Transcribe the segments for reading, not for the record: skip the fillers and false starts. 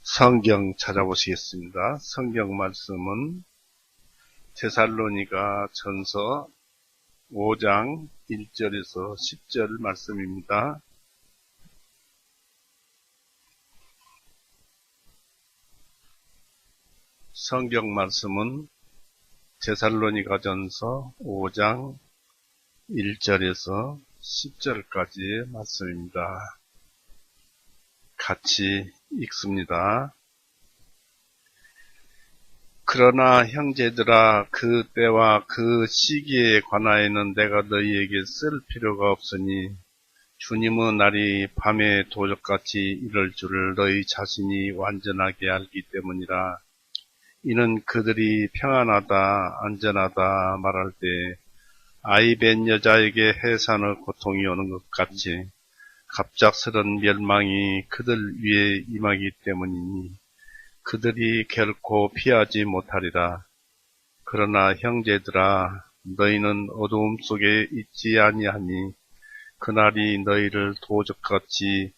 성경 찾아보시겠습니다. 성경 말씀은 데살로니가 전서 5장 1절에서 10절 말씀입니다. 성경 말씀은 데살로니가 전서 5장 1절에서 10절까지의 말씀입니다. 같이 읽습니다. 그러나 형제들아, 그 때와 그 시기에 관하여는 내가 너희에게 쓸 필요가 없으니 주님의 날이 밤에 도적같이 이를 줄을 너희 자신이 완전하게 알기 때문이라. 이는 그들이 평안하다, 안전하다 말할 때 아이 뵌 여자에게 해산의 고통이 오는 것 같이 갑작스런 멸망이 그들 위에 임하기 때문이니 그들이 결코 피하지 못하리라. 그러나 형제들아, 너희는 어두움 속에 있지 아니하니 그날이 너희를 도적같이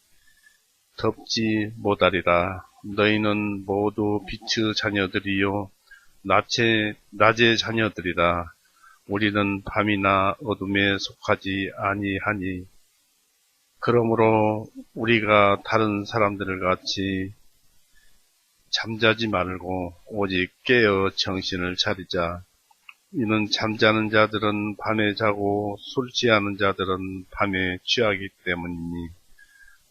덮지 못하리라. 너희는 모두 빛의 자녀들이요 낮의 자녀들이라. 우리는 밤이나 어둠에 속하지 아니하니 그러므로 우리가 다른 사람들 같이 잠자지 말고 오직 깨어 정신을 차리자. 이는 잠자는 자들은 밤에 자고 술 취하는 자들은 밤에 취하기 때문이니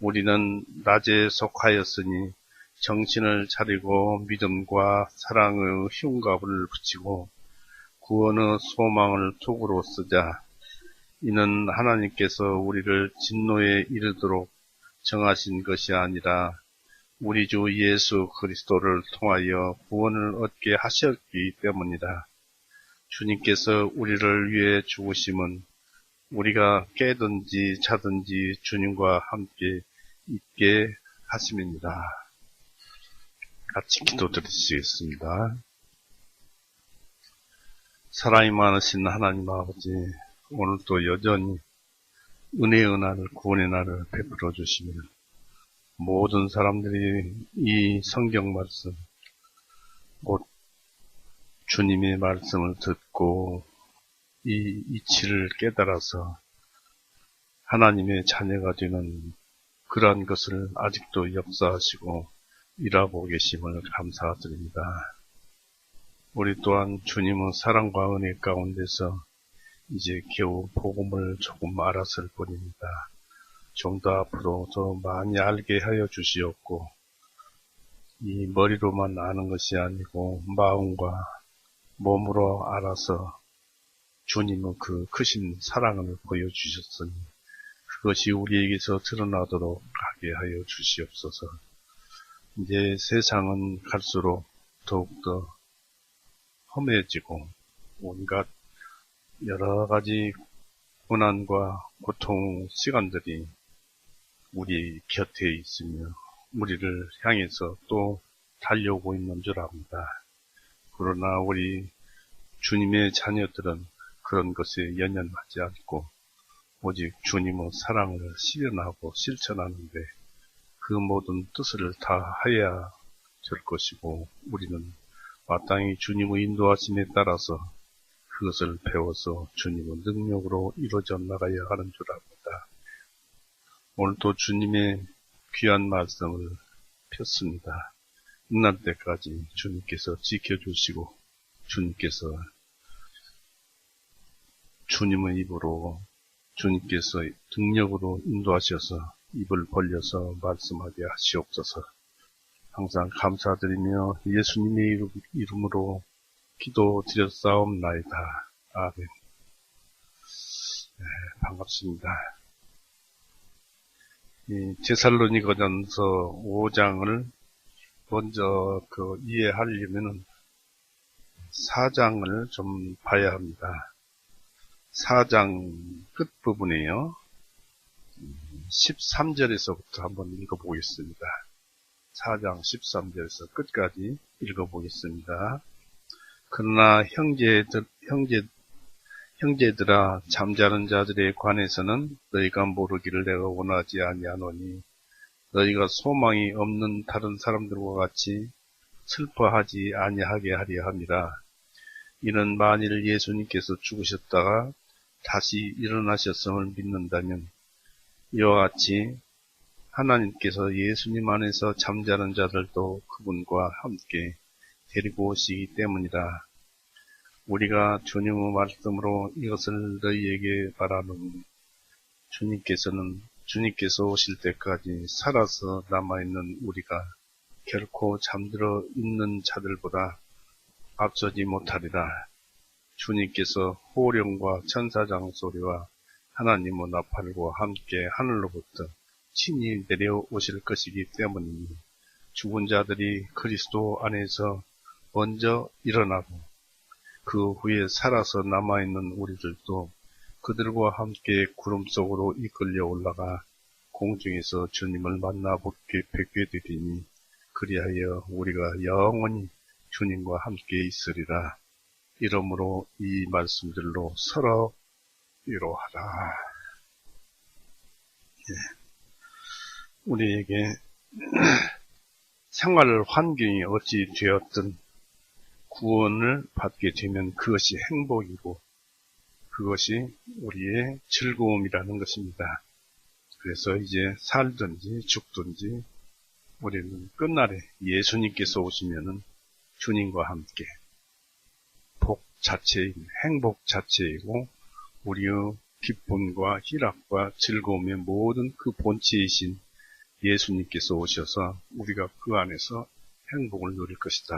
우리는 낮에 속하였으니 정신을 차리고 믿음과 사랑의 흉갑을 붙이고 구원의 소망을 도구로 쓰자. 이는 하나님께서 우리를 진노에 이르도록 정하신 것이 아니라 우리 주 예수 그리스도를 통하여 구원을 얻게 하셨기 때문이다. 주님께서 우리를 위해 죽으심은 우리가 깨든지 자든지 주님과 함께 있게 하심입니다. 같이 기도드리시겠습니다. 사랑이 많으신 하나님 아버지, 오늘도 여전히 은혜의 날을, 구원의 날을 베풀어 주시며 모든 사람들이 이 성경 말씀, 곧 주님의 말씀을 듣고 이 이치를 깨달아서 하나님의 자녀가 되는 그러한 것을 아직도 역사하시고 일하고 계심을 감사드립니다. 우리 또한 주님의 사랑과 은혜 가운데서 이제 겨우 복음을 조금 알았을 뿐입니다. 좀 더 앞으로 더 많이 알게 하여 주시옵고 이 머리로만 아는 것이 아니고 마음과 몸으로 알아서 주님의 그 크신 사랑을 보여주셨으니 그것이 우리에게서 드러나도록 하게 하여 주시옵소서. 이제 세상은 갈수록 더욱더 험해지고 온갖 여러 가지 고난과 고통 시간들이 우리 곁에 있으며 우리를 향해서 또 달려오고 있는 줄 압니다. 그러나 우리 주님의 자녀들은 그런 것에 연연하지 않고 오직 주님의 사랑을 실현하고 실천하는데 그 모든 뜻을 다 하여야 될 것이고 우리는 마땅히 주님의 인도하심에 따라서 그것을 배워서 주님의 능력으로 이루어져 나가야 하는 줄 압니다. 오늘도 주님의 귀한 말씀을 폈습니다. 끝날 때까지 주님께서 지켜주시고 주님께서 주님의 입으로 주님께서 능력으로 인도하셔서 입을 벌려서 말씀하게 하시옵소서. 항상 감사드리며 예수님의 이름으로 기도드렸사옵나이다. 아멘. 네, 반갑습니다. 이 데살로니가전서 5장을 먼저 이해하려면은 4장을 좀 봐야 합니다. 4장 끝부분이에요. 13절에서부터 한번 읽어보겠습니다. 4장 13절에서 끝까지 읽어보겠습니다. 그러나 형제들아, 잠자는 자들에 관해서는 너희가 모르기를 내가 원하지 아니하노니 너희가 소망이 없는 다른 사람들과 같이 슬퍼하지 아니하게 하려 함이라. 이는 만일 예수님께서 죽으셨다가 다시 일어나셨음을 믿는다면 이와 같이 하나님께서 예수님 안에서 잠자는 자들도 그분과 함께 데리고 오시기 때문이다. 우리가 주님의 말씀으로 이것을 너희에게 말하노니 주님께서 오실 때까지 살아서 남아있는 우리가 결코 잠들어 있는 자들보다 앞서지 못하리라. 주님께서 호령과 천사장 소리와 하나님의 나팔과 함께 하늘로부터 친히 내려오실 것이기 때문이니 죽은 자들이 그리스도 안에서 먼저 일어나고 그 후에 살아서 남아있는 우리들도 그들과 함께 구름 속으로 이끌려 올라가 공중에서 주님을 만나 뵙게 되리니 그리하여 우리가 영원히 주님과 함께 있으리라. 이러므로 이 말씀들로 서로 위로하라. 우리에게 생활 환경이 어찌 되었든 구원을 받게 되면 그것이 행복이고 그것이 우리의 즐거움이라는 것입니다. 그래서 이제 살든지 죽든지 우리는 끝날에 예수님께서 오시면은 주님과 함께 복 자체인 행복 자체이고 우리의 기쁨과 희락과 즐거움의 모든 그 본체이신 예수님께서 오셔서 우리가 그 안에서 행복을 누릴 것이다.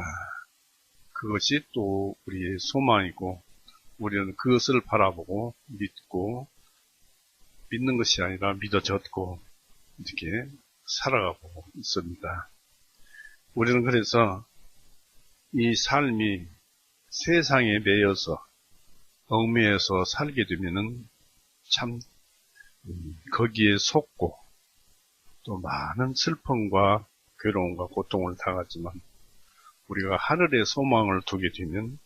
그것이 또 우리의 소망이고 우리는 그것을 바라보고 믿는 것이 아니라 믿어졌고 이렇게 살아가고 있습니다. 우리는 그래서 이 삶이 세상에 매여서 얽매여서 살게 되면은 참 거기에 속고 또 많은 슬픔과 괴로움과 고통을 당하지만 우리가 하늘의 소망을 두게 되면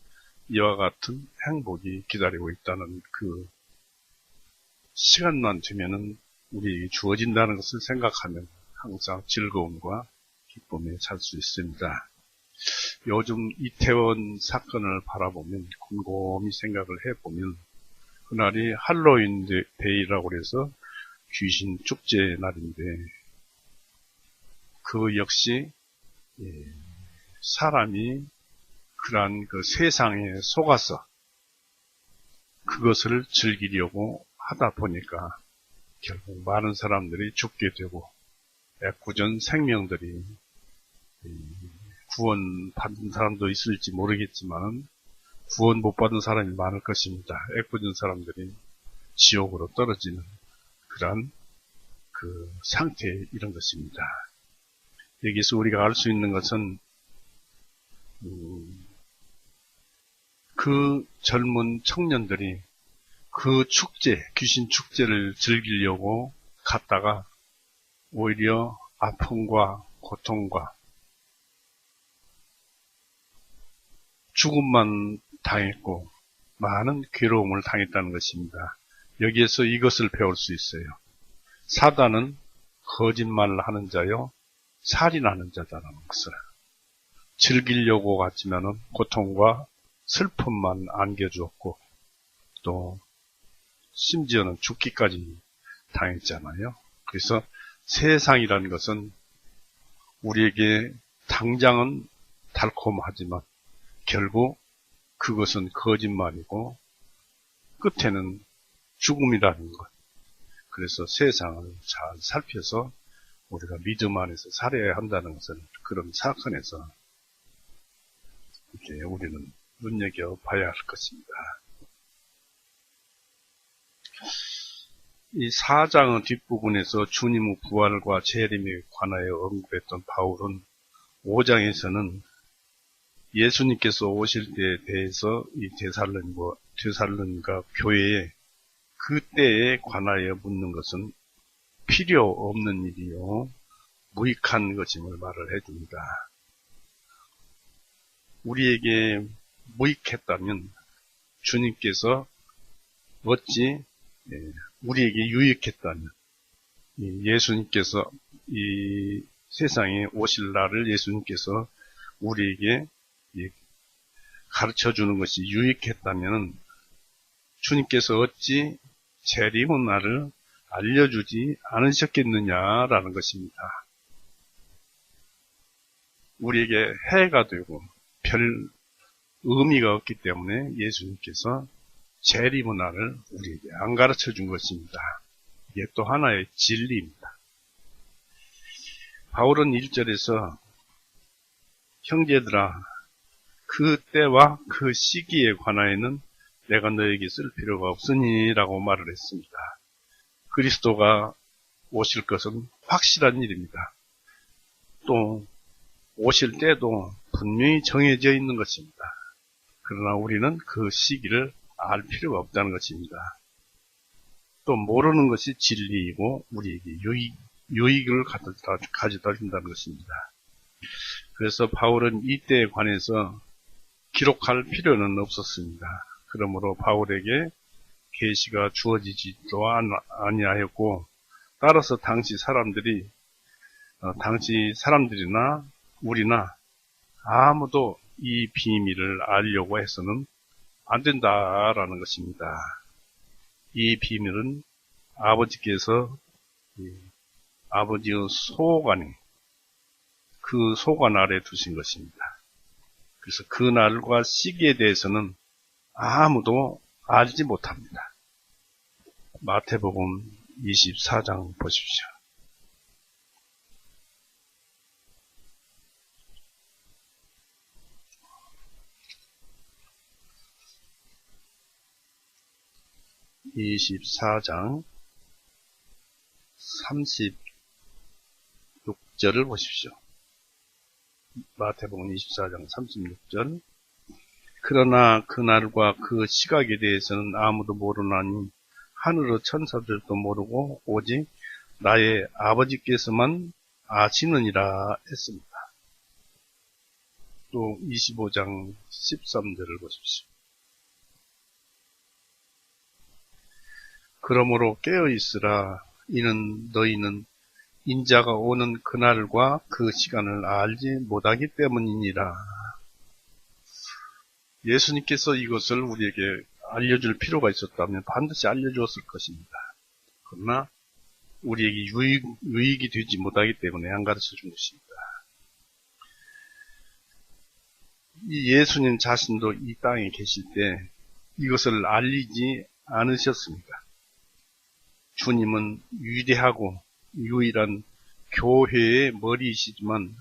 이와 같은 행복이 기다리고 있다는 그 시간만 되면은 우리에게 주어진다는 것을 생각하면 항상 즐거움과 기쁨에 살 수 있습니다. 요즘 이태원 사건을 바라보면 곰곰이 생각을 해보면 그날이 할로윈 데이라고 해서 귀신 축제 날인데 그 역시 사람이 그러한 그 세상에 속아서 그것을 즐기려고 하다 보니까 결국 많은 사람들이 죽게 되고 애꿎은 생명들이 구원받은 사람도 있을지 모르겠지만 구원 못 받은 사람이 많을 것입니다. 애꿎은 사람들이 지옥으로 떨어지는 그러한 그 상태에 이런 것입니다. 여기서 우리가 알 수 있는 것은 그 젊은 청년들이 그 축제, 귀신 축제를 즐기려고 갔다가 오히려 아픔과 고통과 죽음만 당했고 많은 괴로움을 당했다는 것입니다. 여기에서 이것을 배울 수 있어요. 사단은 거짓말을 하는 자요, 살인하는 자다라는 것을. 즐기려고 갔지만은 고통과 슬픔만 안겨주었고 또 심지어는 죽기까지 당했잖아요. 그래서 세상이라는 것은 우리에게 당장은 달콤하지만 결국 그것은 거짓말이고 끝에는 죽음이라는 것. 그래서 세상을 잘 살펴서 우리가 믿음 안에서 살아야 한다는 것을 그런 사건에서 이제 우리는 눈여겨봐야 할 것입니다. 이 4장의 뒷부분에서 주님의 부활과 재림에 관하여 언급했던 바울은 5장에서는 예수님께서 오실 때에 대해서 이 데살로니가 교회에 그때에 관하여 묻는 것은 필요 없는 일이요 무익한 것임을 말을 해줍니다. 우리에게 무익했다면 주님께서 어찌 우리에게 유익했다면 예수님께서 이 세상에 오실 날을 예수님께서 우리에게 가르쳐 주는 것이 유익했다면 주님께서 어찌 재림의 날을 알려주지 않으셨겠느냐라는 것입니다. 우리에게 해가 되고 별 의미가 없기 때문에 예수님께서 재림의 날을 우리에게 안 가르쳐 준 것입니다. 이게 또 하나의 진리입니다. 바울은 1절에서 형제들아 그 때와 그 시기에 관하여는 내가 너에게 쓸 필요가 없으니 라고 말을 했습니다. 그리스도가 오실 것은 확실한 일입니다. 또 오실 때도 분명히 정해져 있는 것입니다. 그러나 우리는 그 시기를 알 필요가 없다는 것입니다. 또 모르는 것이 진리이고 우리에게 유익을 가져다 준다는 것입니다. 그래서 바울은 이때에 관해서 기록할 필요는 없었습니다. 그러므로 바울에게 계시가 주어지지도 아니하였고 따라서 당시 사람들이나 우리나 아무도 이 비밀을 알려고 해서는 안 된다라는 것입니다. 이 비밀은 아버지께서 아버지의 소관에 그 소관 아래 두신 것입니다. 그래서 그 날과 시기에 대해서는 아무도 알지 못합니다. 마태복음 24장 보십시오. (24장) 36절을 보십시오. 마태복음 24장 36절. 그러나 그날과 그 시각에 대해서는 아무도 모르나니 하늘의 천사들도 모르고 오직 나의 아버지께서만 아시느니라 했습니다. 또 25장 13절을 보십시오. 그러므로 깨어있으라. 이는 너희는 인자가 오는 그날과 그 시간을 알지 못하기 때문이니라. 예수님께서 이것을 우리에게 알려줄 필요가 있었다면 반드시 알려주었을 것입니다. 그러나 우리에게 유익이 되지 못하기 때문에 안 가르쳐 준 것입니다. 이 예수님 자신도 이 땅에 계실 때 이것을 알리지 않으셨습니다. 주님은 위대하고 유일한 교회의 머리이시지만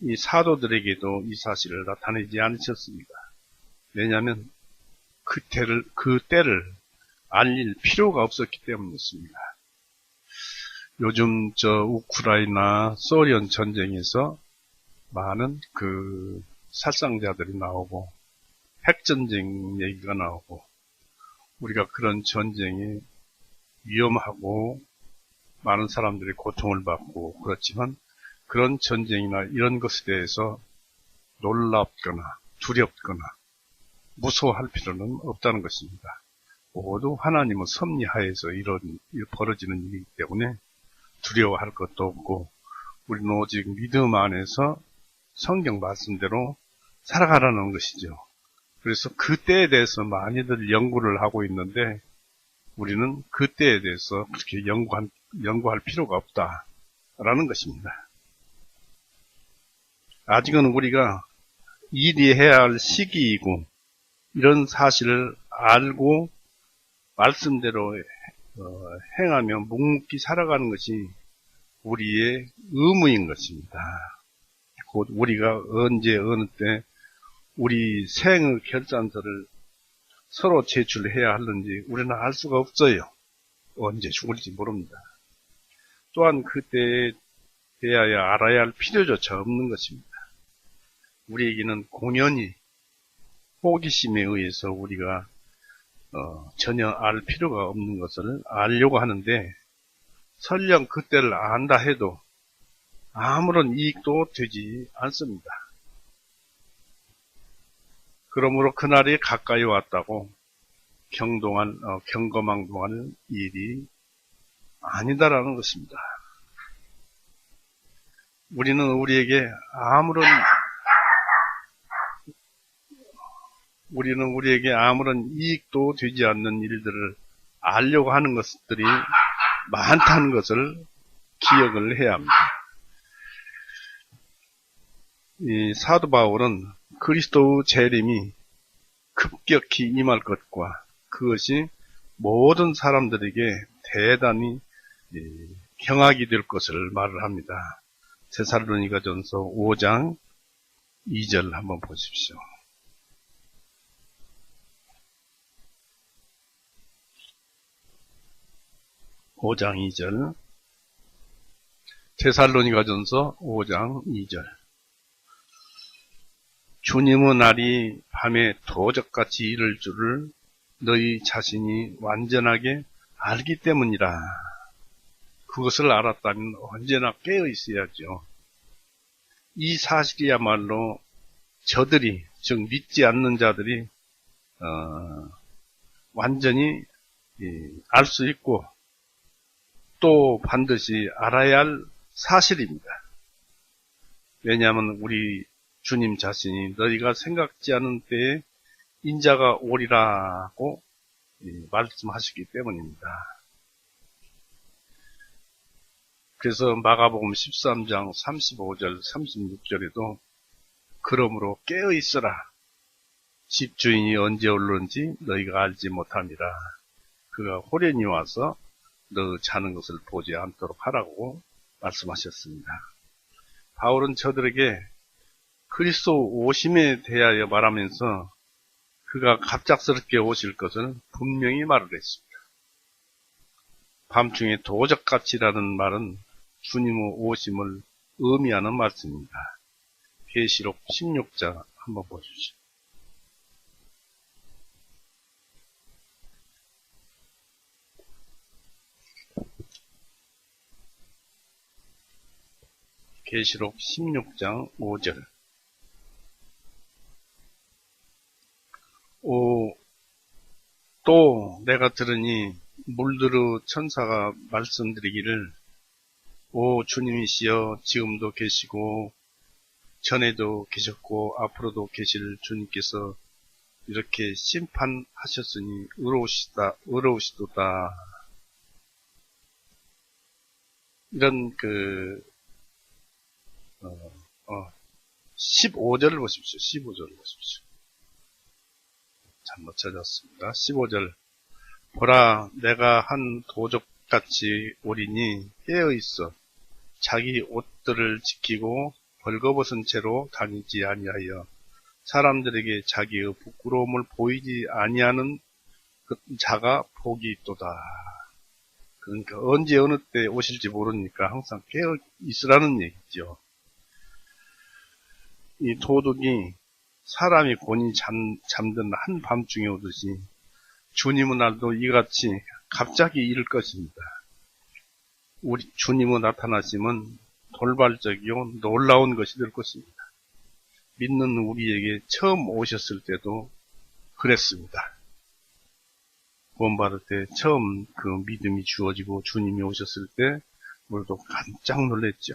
이 사도들에게도 이 사실을 나타내지 않으셨습니다. 왜냐하면 그 때를 알릴 필요가 없었기 때문이었습니다. 요즘 우크라이나 소련 전쟁에서 많은 살상자들이 나오고 핵전쟁 얘기가 나오고 우리가 그런 전쟁이 위험하고 많은 사람들이 고통을 받고 그렇지만 그런 전쟁이나 이런 것에 대해서 놀랍거나 두렵거나 무서워할 필요는 없다는 것입니다. 모두 하나님의 섭리하에서 벌어지는 일이기 때문에 두려워할 것도 없고 우리는 오직 믿음 안에서 성경 말씀대로 살아가라는 것이죠. 그래서 그때에 대해서 많이들 연구를 하고 있는데 우리는 그때에 대해서 그렇게 연구할 필요가 없다라는 것입니다. 아직은 우리가 일해야 할 시기이고 이런 사실을 알고 말씀대로 행하며 묵묵히 살아가는 것이 우리의 의무인 것입니다. 곧 우리가 언제 어느 때 우리 생의 결산서를 서로 제출해야 하는지 우리는 알 수가 없어요. 언제 죽을지 모릅니다. 또한 그때에 대하여 알아야 할 필요조차 없는 것입니다. 우리에게는 공연히 호기심에 의해서 우리가 전혀 알 필요가 없는 것을 알려고 하는데 설령 그때를 안다 해도 아무런 이익도 되지 않습니다. 그러므로 그날이 가까이 왔다고 경거망동하는 일이 아니다라는 것입니다. 우리는 우리에게 아무런 이익도 되지 않는 일들을 알려고 하는 것들이 많다는 것을 기억을 해야 합니다. 이 사도 바울은 그리스도의 재림이 급격히 임할 것과 그것이 모든 사람들에게 대단히 경악이 될 것을 말을 합니다. 데살로니가전서 5장 2절 한번 보십시오. 5장 2절. 데살로니가전서 5장 2절. 주님의 날이 밤에 도적같이 이를 줄을 너희 자신이 완전하게 알기 때문이라. 그것을 알았다면 언제나 깨어 있어야죠. 이 사실이야말로 저들이, 즉 믿지 않는 자들이 완전히 알 수 있고 또 반드시 알아야 할 사실입니다. 왜냐하면 우리 주님 자신이 너희가 생각지 않은 때에 인자가 오리라고 말씀하시기 때문입니다. 그래서 마가복음 13장 35절 36절에도 그러므로 깨어 있어라. 집주인이 언제 올는지 너희가 알지 못함이라. 그가 호련히 와서 너 자는 것을 보지 않도록 하라고 말씀하셨습니다. 바울은 저들에게 그리스도 오심에 대하여 말하면서 그가 갑작스럽게 오실 것을 분명히 말을 했습니다. 밤중에 도적같이라는 말은 주님의 오심을 의미하는 말씀입니다. 계시록 16장 한번 보십시오. 계시록 16장 5절. 또 내가 들으니 물들의 천사가 말씀드리기를 오 주님이시여 지금도 계시고 전에도 계셨고 앞으로도 계실 주님께서 이렇게 심판하셨으니 의로우시도다. 이런 15절을 보십시오. 15절을 보십시오. 잘못 찾았습니다. 15절. 보라, 내가 한 도적같이 오리니 깨어있어 자기 옷들을 지키고 벌거벗은 채로 다니지 아니하여 사람들에게 자기의 부끄러움을 보이지 아니하는 그 자가 복이 있도다. 그러니까 언제 어느 때 오실지 모르니까 항상 깨어있으라는 얘기죠. 이 도둑이 사람이 곤히 잠든 한밤중에 오듯이 주님의 날도 이같이 갑자기 이를 것입니다. 우리 주님의 나타나심은 돌발적이요 놀라운 것이 될 것입니다. 믿는 우리에게 처음 오셨을 때도 그랬습니다. 구원받을 때 처음 그 믿음이 주어지고 주님이 오셨을 때 우리도 깜짝 놀랐죠.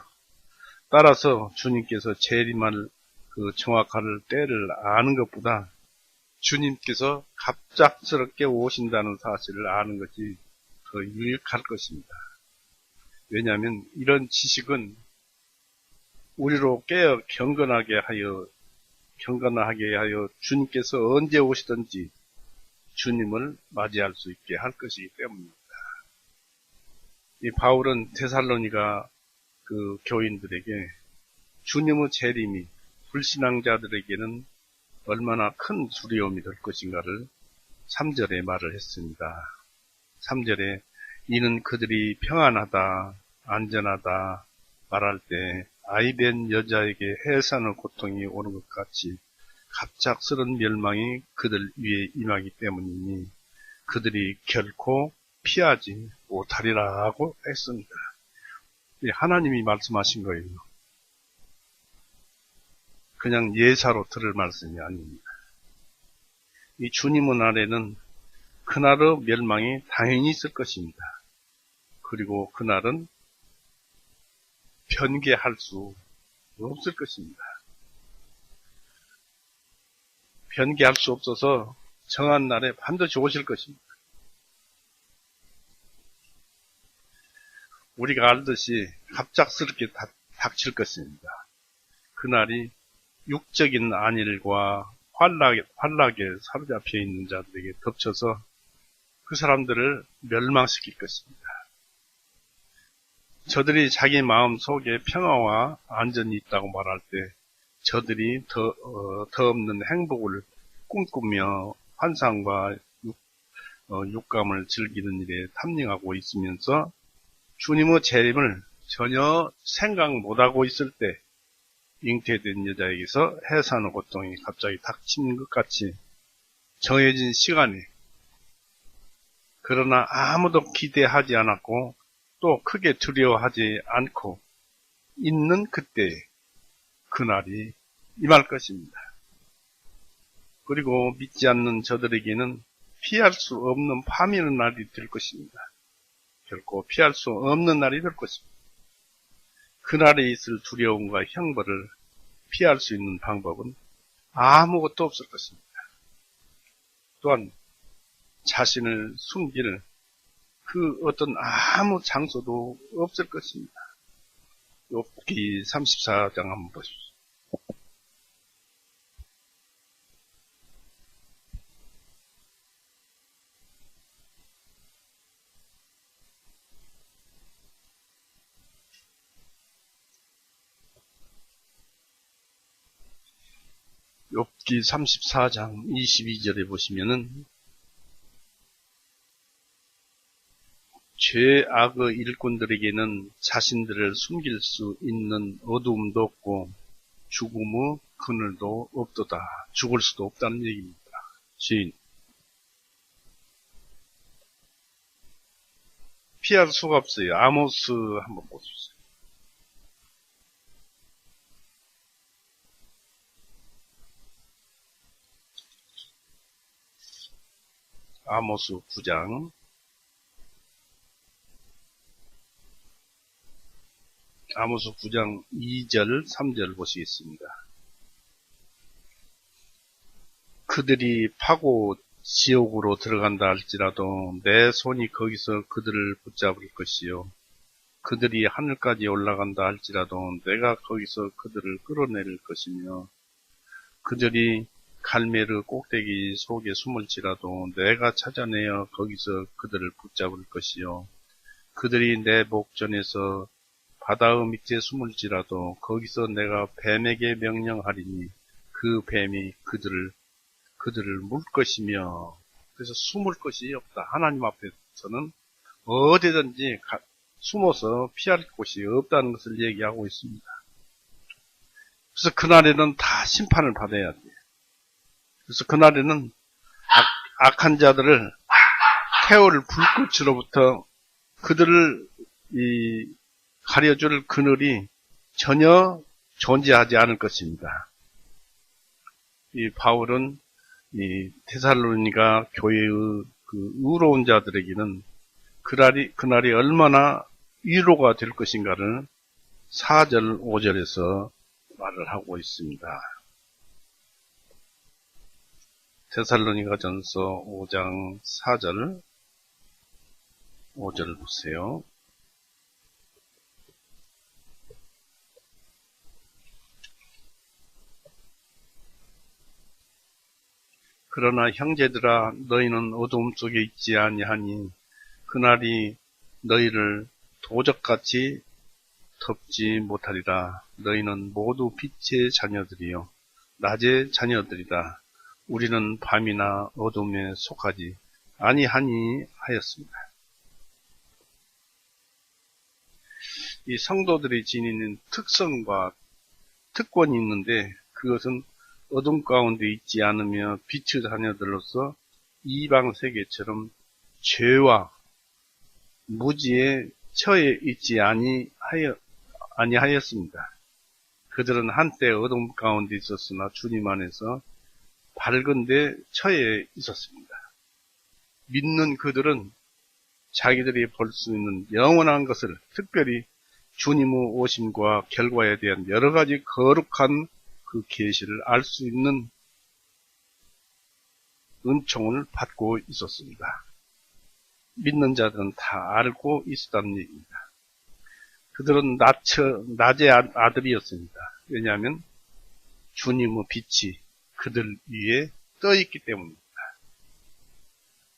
따라서 주님께서 재림할 그 정확할 때를 아는 것보다 주님께서 갑작스럽게 오신다는 사실을 아는 것이 더 유익할 것입니다. 왜냐하면 이런 지식은 우리로 깨어 경건하게 하여 주님께서 언제 오시든지 주님을 맞이할 수 있게 할 것이기 때문입니다. 이 바울은 데살로니가 그 교인들에게 주님의 재림이 불신앙자들에게는 얼마나 큰 두려움이 될 것인가를 3절에 말을 했습니다. 3절에 이는 그들이 평안하다, 안전하다 말할 때 아이된 여자에게 해산의 고통이 오는 것 같이 갑작스런 멸망이 그들 위에 임하기 때문이니 그들이 결코 피하지 못하리라 하고 했습니다. 하나님이 말씀하신 거예요. 그냥 예사로 들을 말씀이 아닙니다. 이 주님의 날에는 그날의 멸망이 당연히 있을 것입니다. 그리고 그날은 변개할 수 없을 것입니다. 변개할 수 없어서 정한 날에 반드시 오실 것입니다. 우리가 알듯이 갑작스럽게 닥칠 것입니다. 그날이 육적인 안일과 환락에 사로잡혀 있는 자들에게 덮쳐서 그 사람들을 멸망시킬 것입니다. 저들이 자기 마음 속에 평화와 안전이 있다고 말할 때 저들이 더 없는 행복을 꿈꾸며 환상과 육감을 즐기는 일에 탐닉하고 있으면서 주님의 재림을 전혀 생각 못하고 있을 때 잉태된 여자에게서 해산의 고통이 갑자기 닥치는 것 같이 정해진 시간에, 그러나 아무도 기대하지 않았고 또 크게 두려워하지 않고 있는 그때에 그날이 임할 것입니다. 그리고 믿지 않는 저들에게는 피할 수 없는 파멸의 날이 될 것입니다. 결코 피할 수 없는 날이 될 것입니다. 그날에 있을 두려움과 형벌을 피할 수 있는 방법은 아무것도 없을 것입니다. 또한 자신을 숨길 그 어떤 아무 장소도 없을 것입니다. 욥기 34장 한번 보십시오. 욥기 34장 22절에 보시면은 죄악의 일꾼들에게는 자신들을 숨길 수 있는 어두움도 없고 죽음의 그늘도 없도다. 죽을 수도 없다는 얘기입니다. 죄인. 피할 수가 없어요. 아모스 한번 보십시오. 아모스 9장 2절 3절 보시겠습니다. 그들이 파고 지옥으로 들어간다 할지라도 내 손이 거기서 그들을 붙잡을 것이요 그들이 하늘까지 올라간다 할지라도 내가 거기서 그들을 끌어내릴 것이며 그들이 갈멜의 꼭대기 속에 숨을지라도 내가 찾아내어 거기서 그들을 붙잡을 것이요 그들이 내 목전에서 바다의 밑에 숨을지라도 거기서 내가 뱀에게 명령하리니 그 뱀이 그들을 물 것이며, 그래서 숨을 것이 없다. 하나님 앞에서는 어디든지 숨어서 피할 곳이 없다는 것을 얘기하고 있습니다. 그래서 그날에는 다 심판을 받아야 돼요. 그래서 그날에는 악한 자들을 태울 불꽃으로부터 그들을 가려줄 그늘이 전혀 존재하지 않을 것입니다. 이 바울은 이 데살로니가 교회의 그 의로운 자들에게는 그날이 얼마나 위로가 될 것인가를 4절, 5절에서 말을 하고 있습니다. 데살로니가 전서 5장 4절, 5절을 보세요. 그러나 형제들아 너희는 어두움 속에 있지 아니하니 그날이 너희를 도적같이 덮지 못하리라. 너희는 모두 빛의 자녀들이요 낮의 자녀들이다. 우리는 밤이나 어둠에 속하지 아니하니 하였습니다. 이 성도들이 지니는 특성과 특권이 있는데 그것은 어둠 가운데 있지 않으며 빛의 자녀들로서 이방 세계처럼 죄와 무지에 처해 있지 아니하였습니다. 그들은 한때 어둠 가운데 있었으나 주님 안에서 밝은 데 처해 있었습니다. 믿는 그들은 자기들이 볼 수 있는 영원한 것을, 특별히 주님의 오심과 결과에 대한 여러 가지 거룩한 그 계시를 알 수 있는 은총을 받고 있었습니다. 믿는 자들은 다 알고 있었다는 얘기입니다. 그들은 낮의 아들이었습니다. 왜냐하면 주님의 빛이 그들 위에 떠있기 때문입니다.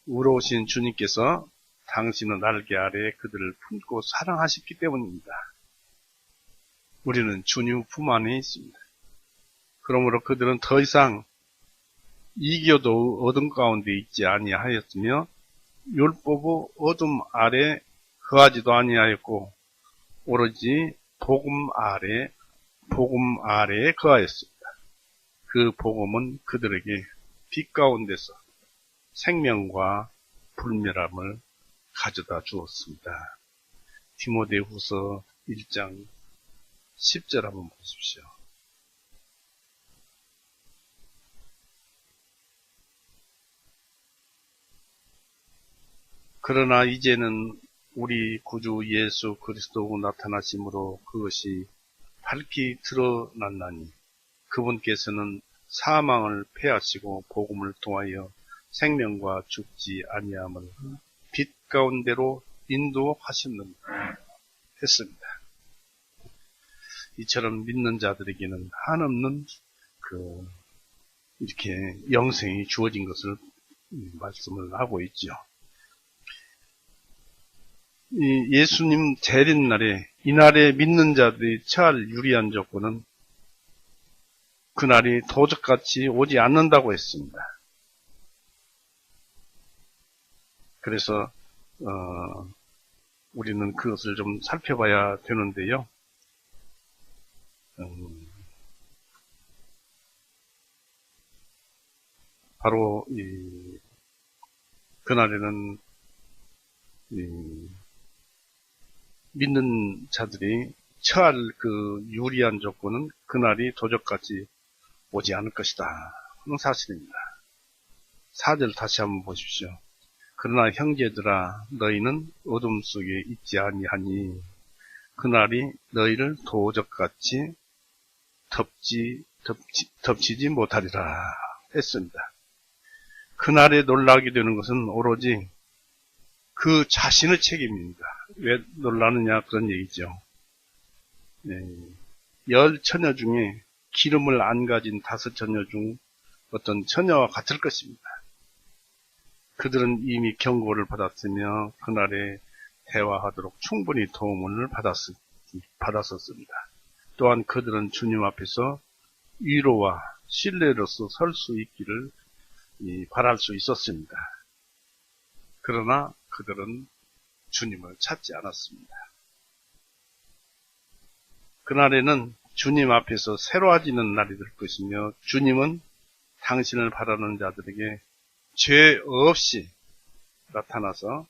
의로우신 주님께서 당신의 날개 아래에 그들을 품고 사랑하셨기 때문입니다. 우리는 주님 품 안에 있습니다. 그러므로 그들은 더 이상 이겨도 어둠 가운데 있지 아니하였으며 율법의 어둠 아래 거하지도 아니하였고 오로지 복음 아래에 거하였습니다. 그 복음은 그들에게 빛 가운데서 생명과 불멸함을 가져다 주었습니다. 디모데후서 1장 10절 한번 보십시오. 그러나 이제는 우리 구주 예수 그리스도 나타나심으로 그것이 밝히 드러났나니 그분께서는 사망을 패하시고 복음을 통하여 생명과 죽지 아니함을 빛 가운데로 인도하셨느니라 했습니다. 이처럼 믿는 자들에게는 한없는 이렇게 영생이 주어진 것을 말씀을 하고 있죠. 이 예수님 재림날에 이날에 믿는 자들이 처할 유리한 조건은 그날이 도적같이 오지 않는다고 했습니다. 그래서 우리는 그것을 좀 살펴봐야 되는데요. 바로 그날에는 믿는 자들이 처할 그 유리한 조건은 그날이 도적같이 오지 않을 것이다 하는 사실입니다. 4절 다시 한번 보십시오. 그러나 형제들아 너희는 어둠 속에 있지 아니하니 그날이 너희를 도적같이 덮치지 못하리라 했습니다. 그날에 놀라게 되는 것은 오로지 그 자신의 책임입니다. 왜 놀라느냐 그런 얘기죠. 열 처녀 중에 기름을 안 가진 5 처녀 중 어떤 처녀와 같을 것입니다. 그들은 이미 경고를 받았으며 그날에 대화하도록 충분히 도움을 받았었습니다. 또한 그들은 주님 앞에서 위로와 신뢰로서 설 수 있기를 바랄 수 있었습니다. 그러나 그들은 주님을 찾지 않았습니다. 그날에는 주님 앞에서 새로워지는 날이 될 것이며 주님은 당신을 바라는 자들에게 죄 없이 나타나서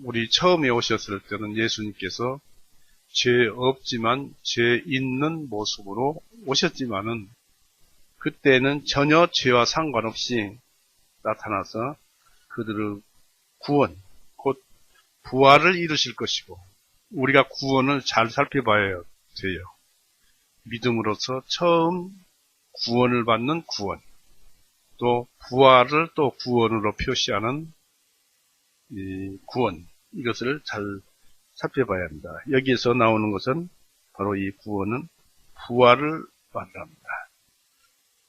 우리 처음에 오셨을 때는 예수님께서 죄 없지만 죄 있는 모습으로 오셨지만은 그때는 전혀 죄와 상관없이 나타나서 그들의 구원, 곧 부활을 이루실 것이고 우리가 구원을 잘 살펴봐야 돼요. 믿음으로서 처음 구원을 받는 구원, 또 부활을 또 구원으로 표시하는 이 구원, 이것을 잘 살펴봐야 합니다. 여기에서 나오는 것은 바로 이 구원은 부활을 말합니다.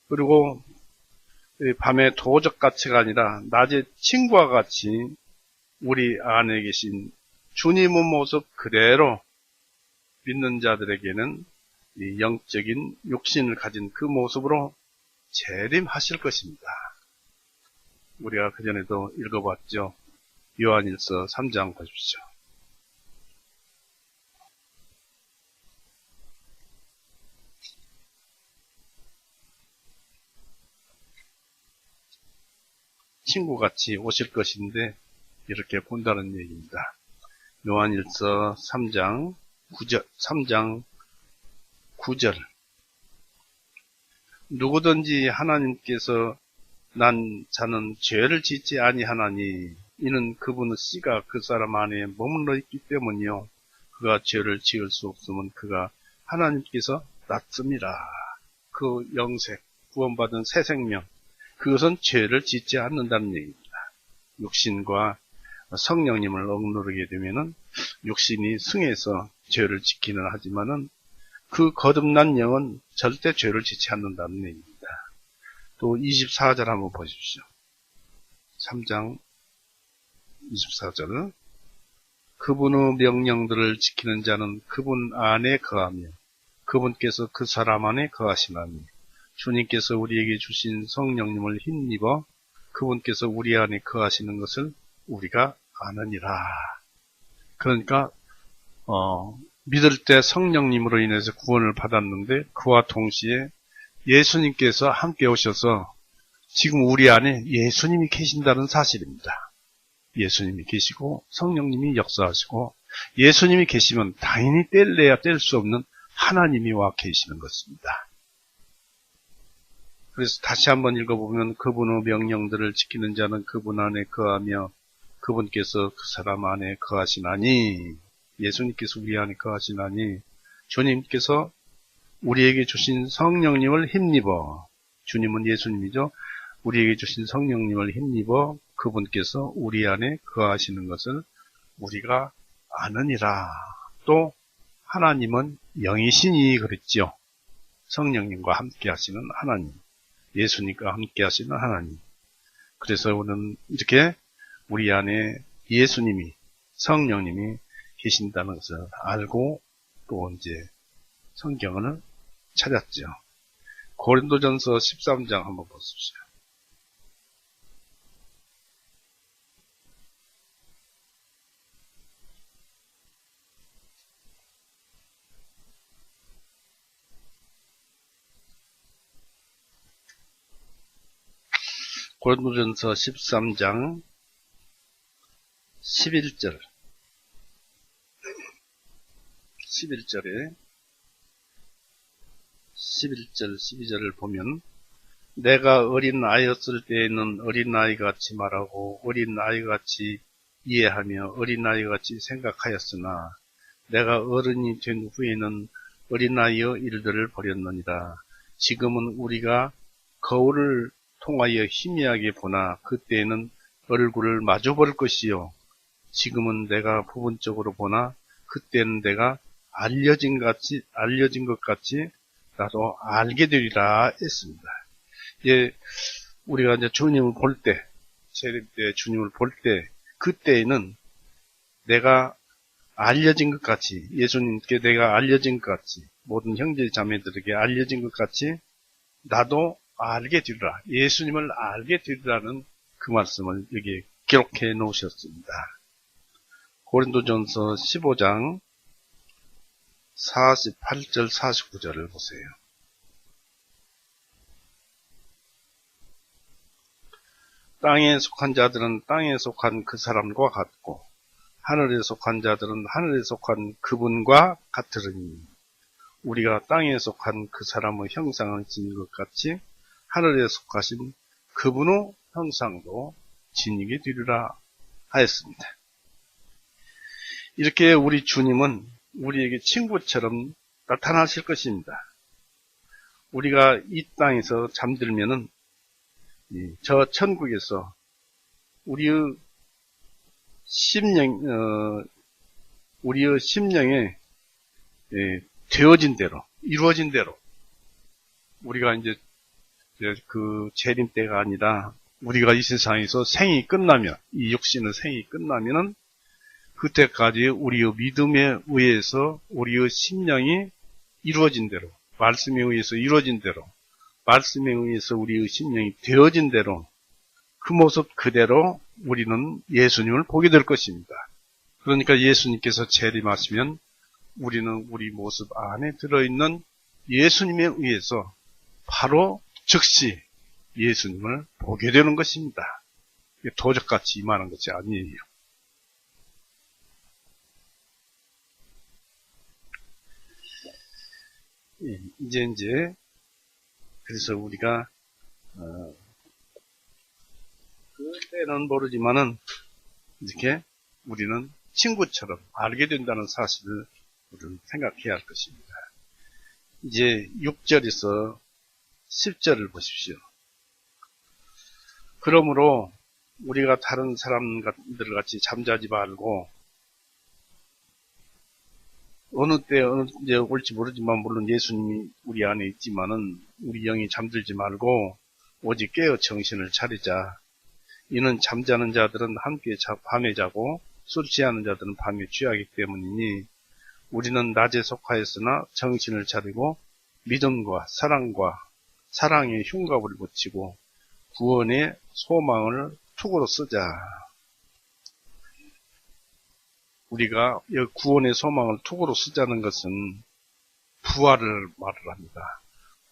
그리고 밤에 도적같이가 아니라 낮에 친구와 같이 우리 안에 계신 주님의 모습 그대로 믿는 자들에게는 이 영적인 육신을 가진 그 모습으로 재림하실 것입니다. 우리가 그전에도 읽어봤죠. 요한일서 3장 보십시오. 친구같이 오실 것인데 이렇게 본다는 얘기입니다. 요한일서 3장 9절 누구든지 하나님께서 난 자는 죄를 짓지 아니하나니 이는 그분의 씨가 그 사람 안에 머물러 있기 때문이요 그가 죄를 지을 수 없으면 그가 하나님께서 낫습니다. 그 영생, 구원받은 새 생명, 그것은 죄를 짓지 않는다는 얘기입니다. 육신과 성령님을 억누르게 되면은 육신이 승해서 죄를 짓기는 하지만은 그 거듭난 영은 절대 죄를 짓지 않는다는 얘기입니다. 또 24절 한번 보십시오. 3장 24절. 그분의 명령들을 지키는 자는 그분 안에 거하며 그분께서 그 사람 안에 거하시나니 주님께서 우리에게 주신 성령님을 힘입어 그분께서 우리 안에 거하시는 것을 우리가 아느니라. 그러니까 믿을 때 성령님으로 인해서 구원을 받았는데 그와 동시에 예수님께서 함께 오셔서 지금 우리 안에 예수님이 계신다는 사실입니다. 예수님이 계시고 성령님이 역사하시고 예수님이 계시면 당연히 뗄래야 뗄 수 없는 하나님이 와 계시는 것입니다. 그래서 다시 한번 읽어보면 그분의 명령들을 지키는 자는 그분 안에 거하며 그분께서 그 사람 안에 거하시나니 예수님께서 우리 안에 거하시나니 주님께서 우리에게 주신 성령님을 힘입어 주님은 예수님이죠. 우리에게 주신 성령님을 힘입어 그분께서 우리 안에 거하시는 것을 우리가 아느니라. 또 하나님은 영이시니 그랬죠. 성령님과 함께 하시는 하나님, 예수님과 함께 하시는 하나님. 그래서 우리는 이렇게 우리 안에 예수님이, 성령님이 계신다는 것을 알고 또 이제 성경을 찾았죠. 고린도전서 13장 한번 보십시오. 고린도전서 13장 11절 11절 12절을 보면 내가 어린 아이였을 때에는 어린 아이같이 말하고 어린 아이같이 이해하며 어린 아이같이 생각하였으나 내가 어른이 된 후에는 어린 아이의 일들을 버렸느니라. 지금은 우리가 거울을 통하여 희미하게 보나 그때에는 얼굴을 마주 볼 것이요. 지금은 내가 부분적으로 보나 그때는 내가 알려진 것 같이 나도 알게 되리라 했습니다. 예, 우리가 이제 주님을 볼 때, 세례 때 주님을 볼 때, 그때에는 내가 알려진 것 같이, 예수님께 내가 알려진 것 같이, 모든 형제 자매들에게 알려진 것 같이 나도 알게 되리라. 예수님을 알게 되리라는 그 말씀을 여기 기록해 놓으셨습니다. 고린도전서 15장 48절 49절을 보세요. 땅에 속한 자들은 땅에 속한 그 사람과 같고 하늘에 속한 자들은 하늘에 속한 그분과 같으리니 우리가 땅에 속한 그 사람의 형상을 지닌 것 같이 하늘에 속하신 그분의 형상도 지니게 되리라 하였습니다. 이렇게 우리 주님은 우리에게 친구처럼 나타나실 것입니다. 우리가 이 땅에서 잠들면은 저 천국에서 우리의 심령에 되어진 대로, 이루어진 대로 우리가 이제 그 재림 때가 아니라 우리가 이 세상에서 생이 끝나면, 이 육신의 생이 끝나면은 그때까지 우리의 믿음에 의해서 우리의 심령이 이루어진 대로, 말씀에 의해서 이루어진 대로, 말씀에 의해서 우리의 심령이 되어진 대로 그 모습 그대로 우리는 예수님을 보게 될 것입니다. 그러니까 예수님께서 재림하시면 우리는 우리 모습 안에 들어있는 예수님에 의해서 바로 즉시 예수님을 보게 되는 것입니다. 도적같이 임하는 것이 아니에요. 이제 그래서 우리가 그때는 모르지만은 이렇게 우리는 친구처럼 알게 된다는 사실을 우리는 생각해야 할 것입니다. 이제 6절에서 10절을 보십시오. 그러므로 우리가 다른 사람들 같이 잠자지 말고 어느 때 언제 올지 모르지만 물론 예수님이 우리 안에 있지만은 우리 영이 잠들지 말고 오직 깨어 정신을 차리자. 이는 잠자는 자들은 함께 밤에 자고 술 취하는 자들은 밤에 취하기 때문이니 우리는 낮에 속하였으나 정신을 차리고 믿음과 사랑의 흉갑을 붙이고 구원의 소망을 투구로 쓰자. 우리가 구원의 소망을 투구로 쓰자는 것은 부활을 말을 합니다.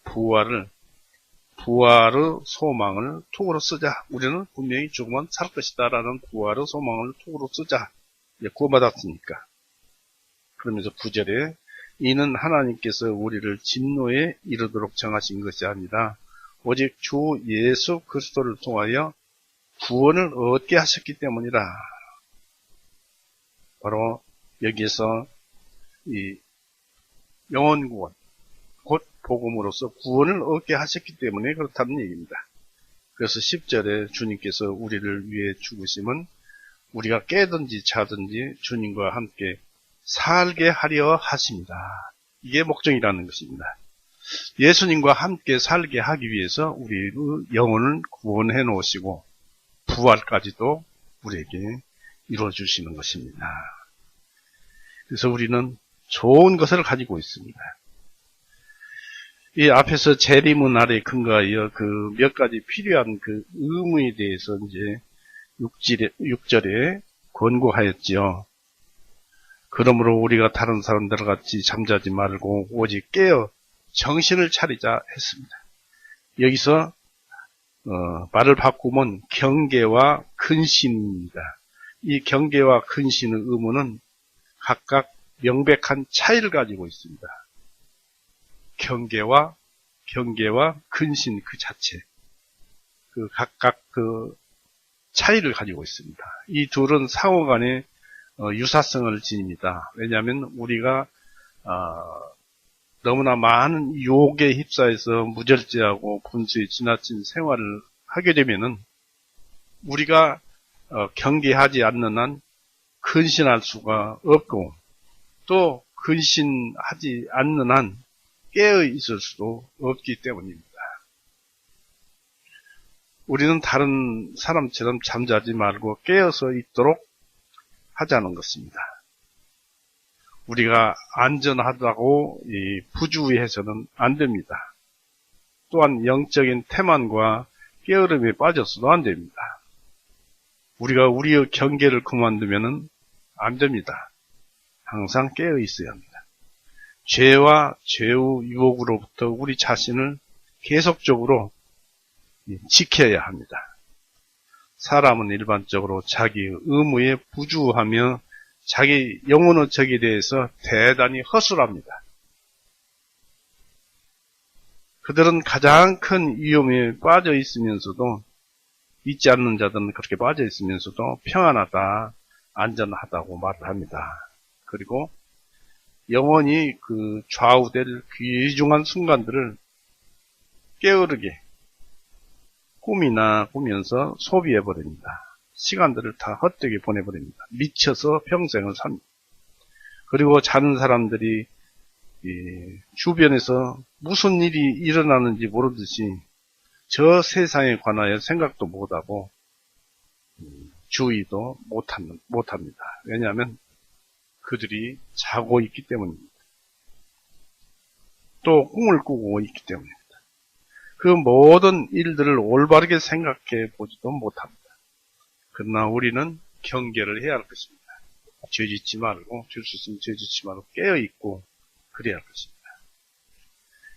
부활의 소망을 투구로 쓰자. 우리는 분명히 죽으면 살 것이다 라는 부활의 소망을 투구로 쓰자. 구원받았으니까. 그러면서 9절에 이는 하나님께서 우리를 진노에 이르도록 정하신 것이 아니라 오직 주 예수 그리스도를 통하여 구원을 얻게 하셨기 때문이라. 바로 여기에서 이 영원 구원, 곧 복음으로서 구원을 얻게 하셨기 때문에 그렇다는 얘기입니다. 그래서 10절에 주님께서 우리를 위해 죽으심은 우리가 깨든지 자든지 주님과 함께 살게 하려 하십니다. 이게 목적이라는 것입니다. 예수님과 함께 살게 하기 위해서 우리의 영혼을 구원해 놓으시고 부활까지도 우리에게 이루어주시는 것입니다. 그래서 우리는 좋은 것을 가지고 있습니다. 이 앞에서 재림의 날에 근거하여 그 몇 가지 필요한 그 의무에 대해서 이제 6절에 권고하였지요. 그러므로 우리가 다른 사람들 같이 잠자지 말고 오직 깨어 정신을 차리자 했습니다. 여기서 말을 바꾸면 경계와 근신입니다. 이 경계와 근신의 의무는 각각 명백한 차이를 가지고 있습니다. 경계와 근신 그 자체, 각각 차이를 가지고 있습니다. 이 둘은 상호간에 유사성을 지닙니다. 왜냐하면 우리가 너무나 많은 유혹에 휩싸여서 무절제하고 분수에 지나친 생활을 하게 되면은 우리가 경계하지 않는 한 근신할 수가 없고 또 근신하지 않는 한 깨어 있을 수도 없기 때문입니다. 우리는 다른 사람처럼 잠자지 말고 깨어서 있도록 하자는 것입니다. 우리가 안전하다고 부주의해서는 안 됩니다. 또한 영적인 태만과 게으름에 빠져서도 안 됩니다. 우리가 우리의 경계를 그만두면 안 됩니다. 항상 깨어 있어야 합니다. 죄와 죄의 유혹으로부터 우리 자신을 계속적으로 지켜야 합니다. 사람은 일반적으로 자기의 의무에 부주하며 자기 영혼의 적에 대해서 대단히 허술합니다. 그들은 가장 큰 위험에 빠져 있으면서도 믿지 않는 자들은 그렇게 빠져 있으면서도 평안하다, 안전하다고 말을 합니다. 그리고 영혼이 좌우될 귀중한 순간들을 게으르게 꿈이나 꾸면서 소비해버립니다. 시간들을 다 헛되게 보내버립니다. 미쳐서 평생을 삽니다. 그리고 자는 사람들이 주변에서 무슨 일이 일어나는지 모르듯이 저 세상에 관하여 생각도 못하고 주의도 못합니다. 왜냐하면 그들이 자고 있기 때문입니다. 또 꿈을 꾸고 있기 때문입니다. 그 모든 일들을 올바르게 생각해 보지도 못합니다. 그러나 우리는 경계를 해야 할 것입니다. 죄짓지 말고, 줄 수 있으면 죄짓지 말고 깨어있고 그래야 할 것입니다.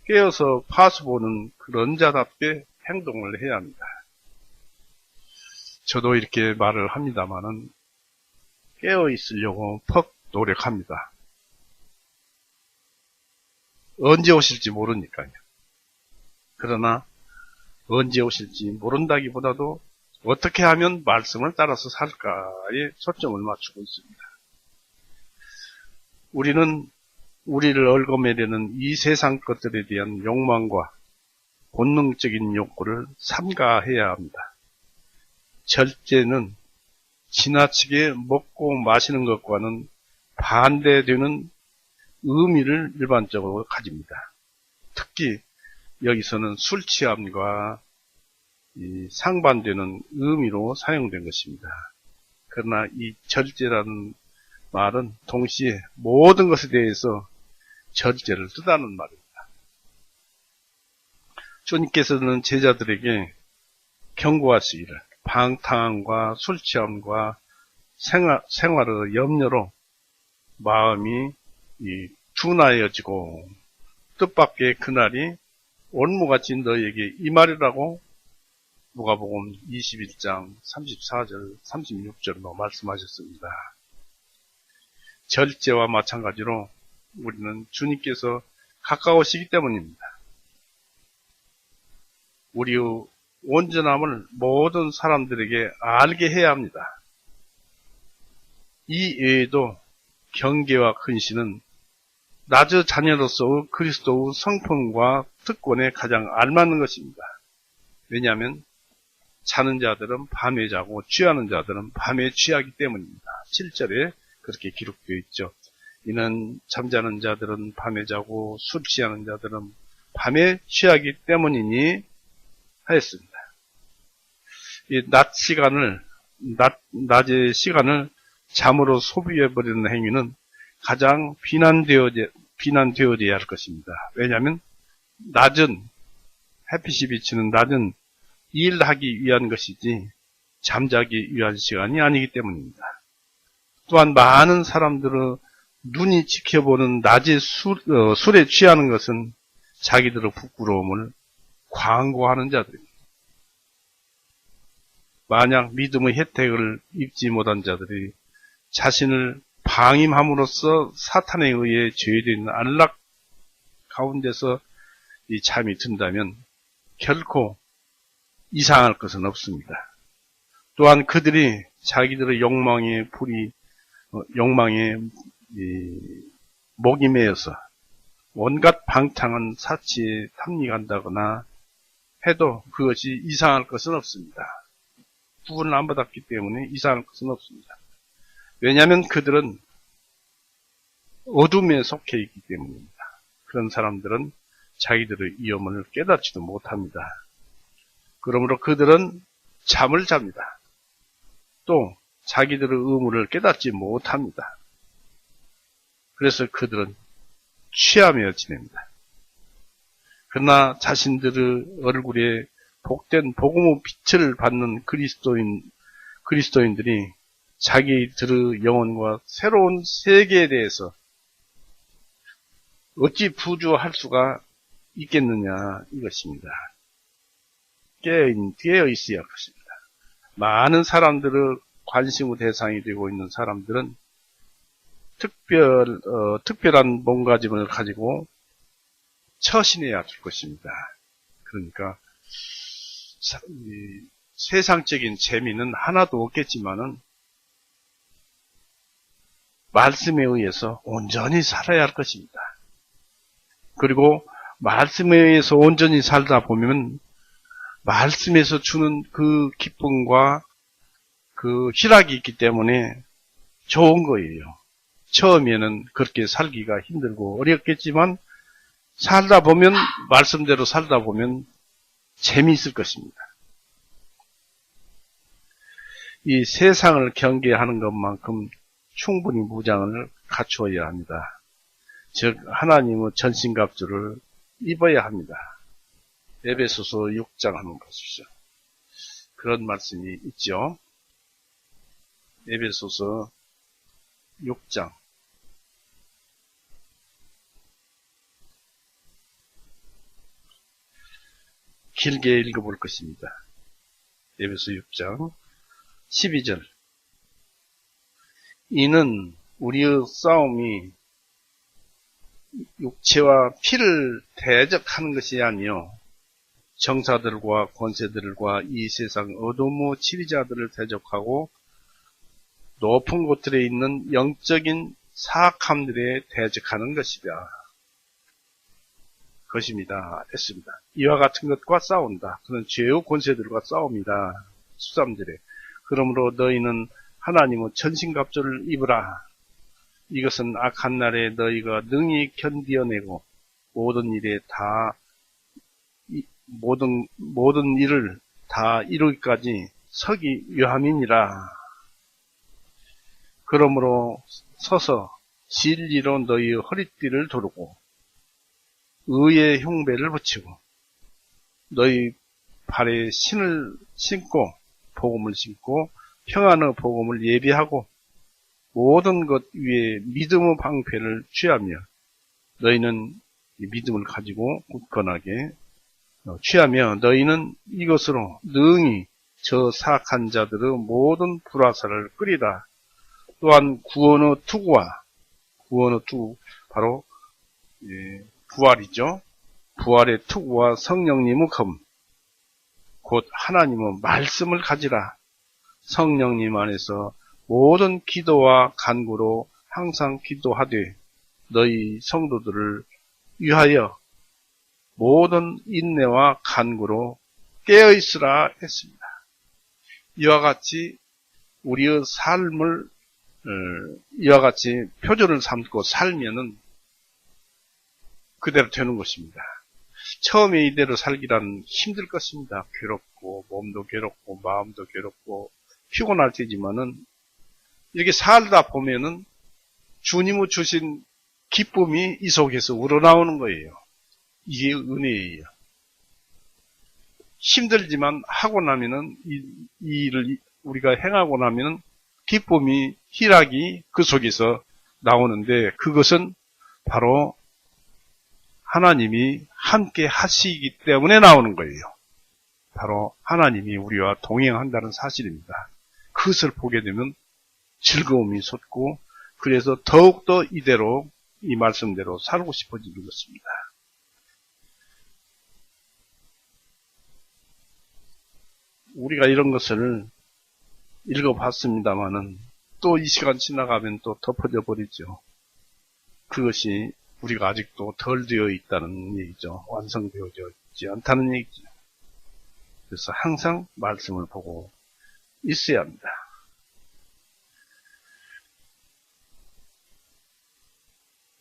깨어서 파수보는 그런 자답게 행동을 해야 합니다. 저도 이렇게 말을 합니다마는 깨어있으려고 퍽 노력합니다. 언제 오실지 모르니까요. 그러나 언제 오실지 모른다기보다도 어떻게 하면 말씀을 따라서 살까에 초점을 맞추고 있습니다. 우리는 우리를 얽어매려는 이 세상 것들에 대한 욕망과 본능적인 욕구를 삼가해야 합니다. 절제는 지나치게 먹고 마시는 것과는 반대되는 의미를 일반적으로 가집니다. 특히 여기서는 술 취함과 상반되는 의미로 사용된 것입니다. 그러나 이 절제라는 말은 동시에 모든 것에 대해서 절제를 뜻하는 말입니다. 주님께서는 제자들에게 경고하시기를 방탕함과 술 취함과 생활의 염려로 마음이 둔하여지고 뜻밖의 그날이 올무같이 너에게 임하리라고 누가복음 21장 34절 36절로 말씀하셨습니다. 절제와 마찬가지로 우리는 주님께서 가까우시기 때문입니다. 우리의 온전함을 모든 사람들에게 알게 해야 합니다. 이 외에도 경계와 근신은 나저 자녀로서 그리스도의 성품과 특권에 가장 알맞는 것입니다. 왜냐하면 자는 자들은 밤에 자고 취하는 자들은 밤에 취하기 때문입니다. 7절에 그렇게 기록되어 있죠. 이는 잠자는 자들은 밤에 자고 술 취하는 자들은 밤에 취하기 때문이니 하였습니다. 이 낮의 시간을 잠으로 소비해버리는 행위는 가장 비난되어져야 할 것입니다. 왜냐하면 햇빛이 비치는 낮은 일하기 위한 것이지 잠자기 위한 시간이 아니기 때문입니다. 또한 많은 사람들의 눈이 지켜보는 낮에 술에 취하는 것은 자기들의 부끄러움을 광고하는 자들입니다. 만약 믿음의 혜택을 입지 못한 자들이 자신을 방임함으로써 사탄에 의해 죄된 안락 가운데서 이 잠이 든다면 결코 이상할 것은 없습니다. 또한 그들이 자기들의 욕망에 목이 메어서 온갖 방탕한 사치에 탐닉한다거나 해도 그것이 이상할 것은 없습니다. 구원을 안 받았기 때문에 이상할 것은 없습니다. 왜냐하면 그들은 어둠에 속해 있기 때문입니다. 그런 사람들은 자기들의 위험을 깨닫지도 못합니다. 그러므로 그들은 잠을 잡니다. 또 자기들의 의무를 깨닫지 못합니다. 그래서 그들은 취하며 지냅니다. 그러나 자신들의 얼굴에 복된 복음의 빛을 받는 그리스도인들이 자기들의 영혼과 새로운 세계에 대해서 어찌 부주할 수가 있겠느냐 이것입니다. 깨어 있어야 할 것입니다. 많은 사람들의 관심의 대상이 되고 있는 사람들은 특별한 몸가짐을 가지고 처신해야 할 것입니다. 그러니까 세상적인 재미는 하나도 없겠지만은 말씀에 의해서 온전히 살아야 할 것입니다. 그리고 말씀에 의해서 온전히 살다 보면 말씀에서 주는 그 기쁨과 그 희락이 있기 때문에 좋은 거예요. 처음에는 그렇게 살기가 힘들고 어렵겠지만 말씀대로 살다 보면 재미있을 것입니다. 이 세상을 경계하는 것만큼 충분히 무장을 갖추어야 합니다. 즉 하나님의 전신갑주를 입어야 합니다. 에베소서 6장 한번 보십시오. 그런 말씀이 있죠. 에베소서 6장 길게 읽어볼 것입니다. 에베소 6장 12절 이는 우리의 싸움이 육체와 피를 대적하는 것이 아니요 정사들과 권세들과 이 세상 어둠의 지리자들을 대적하고 높은 곳들에 있는 영적인 사악함들에 대적하는 것입니다. 했습니다. 이와 같은 것과 싸운다. 그런 죄의 권세들과 싸웁니다. 13절에 그러므로 너희는 하나님의 전신갑주를 입으라. 이것은 악한 날에 너희가 능히 견디어내고 모든 일을 다 이루기까지 서기 위함이니라. 그러므로 서서 진리로 너희의 허리띠를 두르고 의의 흉배를 붙이고 너희 발에 신을 신고 복음을 신고 평안의 복음을 예비하고 모든 것 위에 믿음의 방패를 취하며 너희는 이 믿음을 가지고 굳건하게 취하며 너희는 이것으로 능히 저 사악한 자들의 모든 불화살을 끄리라. 또한 구원의 투구와 바로 부활이죠. 부활의 투구와 성령님의 검 곧 하나님의 말씀을 가지라. 성령님 안에서 모든 기도와 간구로 항상 기도하되 너희 성도들을 위하여 모든 인내와 간구로 깨어있으라 했습니다. 이와 같이 우리의 삶을 이와 같이 표준을 삼고 살면은 그대로 되는 것입니다. 처음에 이대로 살기란 힘들 것입니다. 괴롭고 몸도 괴롭고 마음도 괴롭고 피곤할 테지만은 이렇게 살다 보면은 주님의 주신 기쁨이 이 속에서 우러나오는 거예요. 이게 은혜예요. 힘들지만 하고 나면은 이 일을 우리가 행하고 나면은 기쁨이 희락이 그 속에서 나오는데 그것은 바로 하나님이 함께 하시기 때문에 나오는 거예요. 바로 하나님이 우리와 동행한다는 사실입니다. 그것을 보게 되면 즐거움이 솟고 그래서 더욱더 이대로 이 말씀대로 살고 싶어지는 것입니다. 우리가 이런 것을 읽어봤습니다마는 또 이 시간 지나가면 또 덮어져 버리죠. 그것이 우리가 아직도 덜 되어 있다는 얘기죠. 완성되어져 있지 않다는 얘기죠. 그래서 항상 말씀을 보고 있어야 합니다.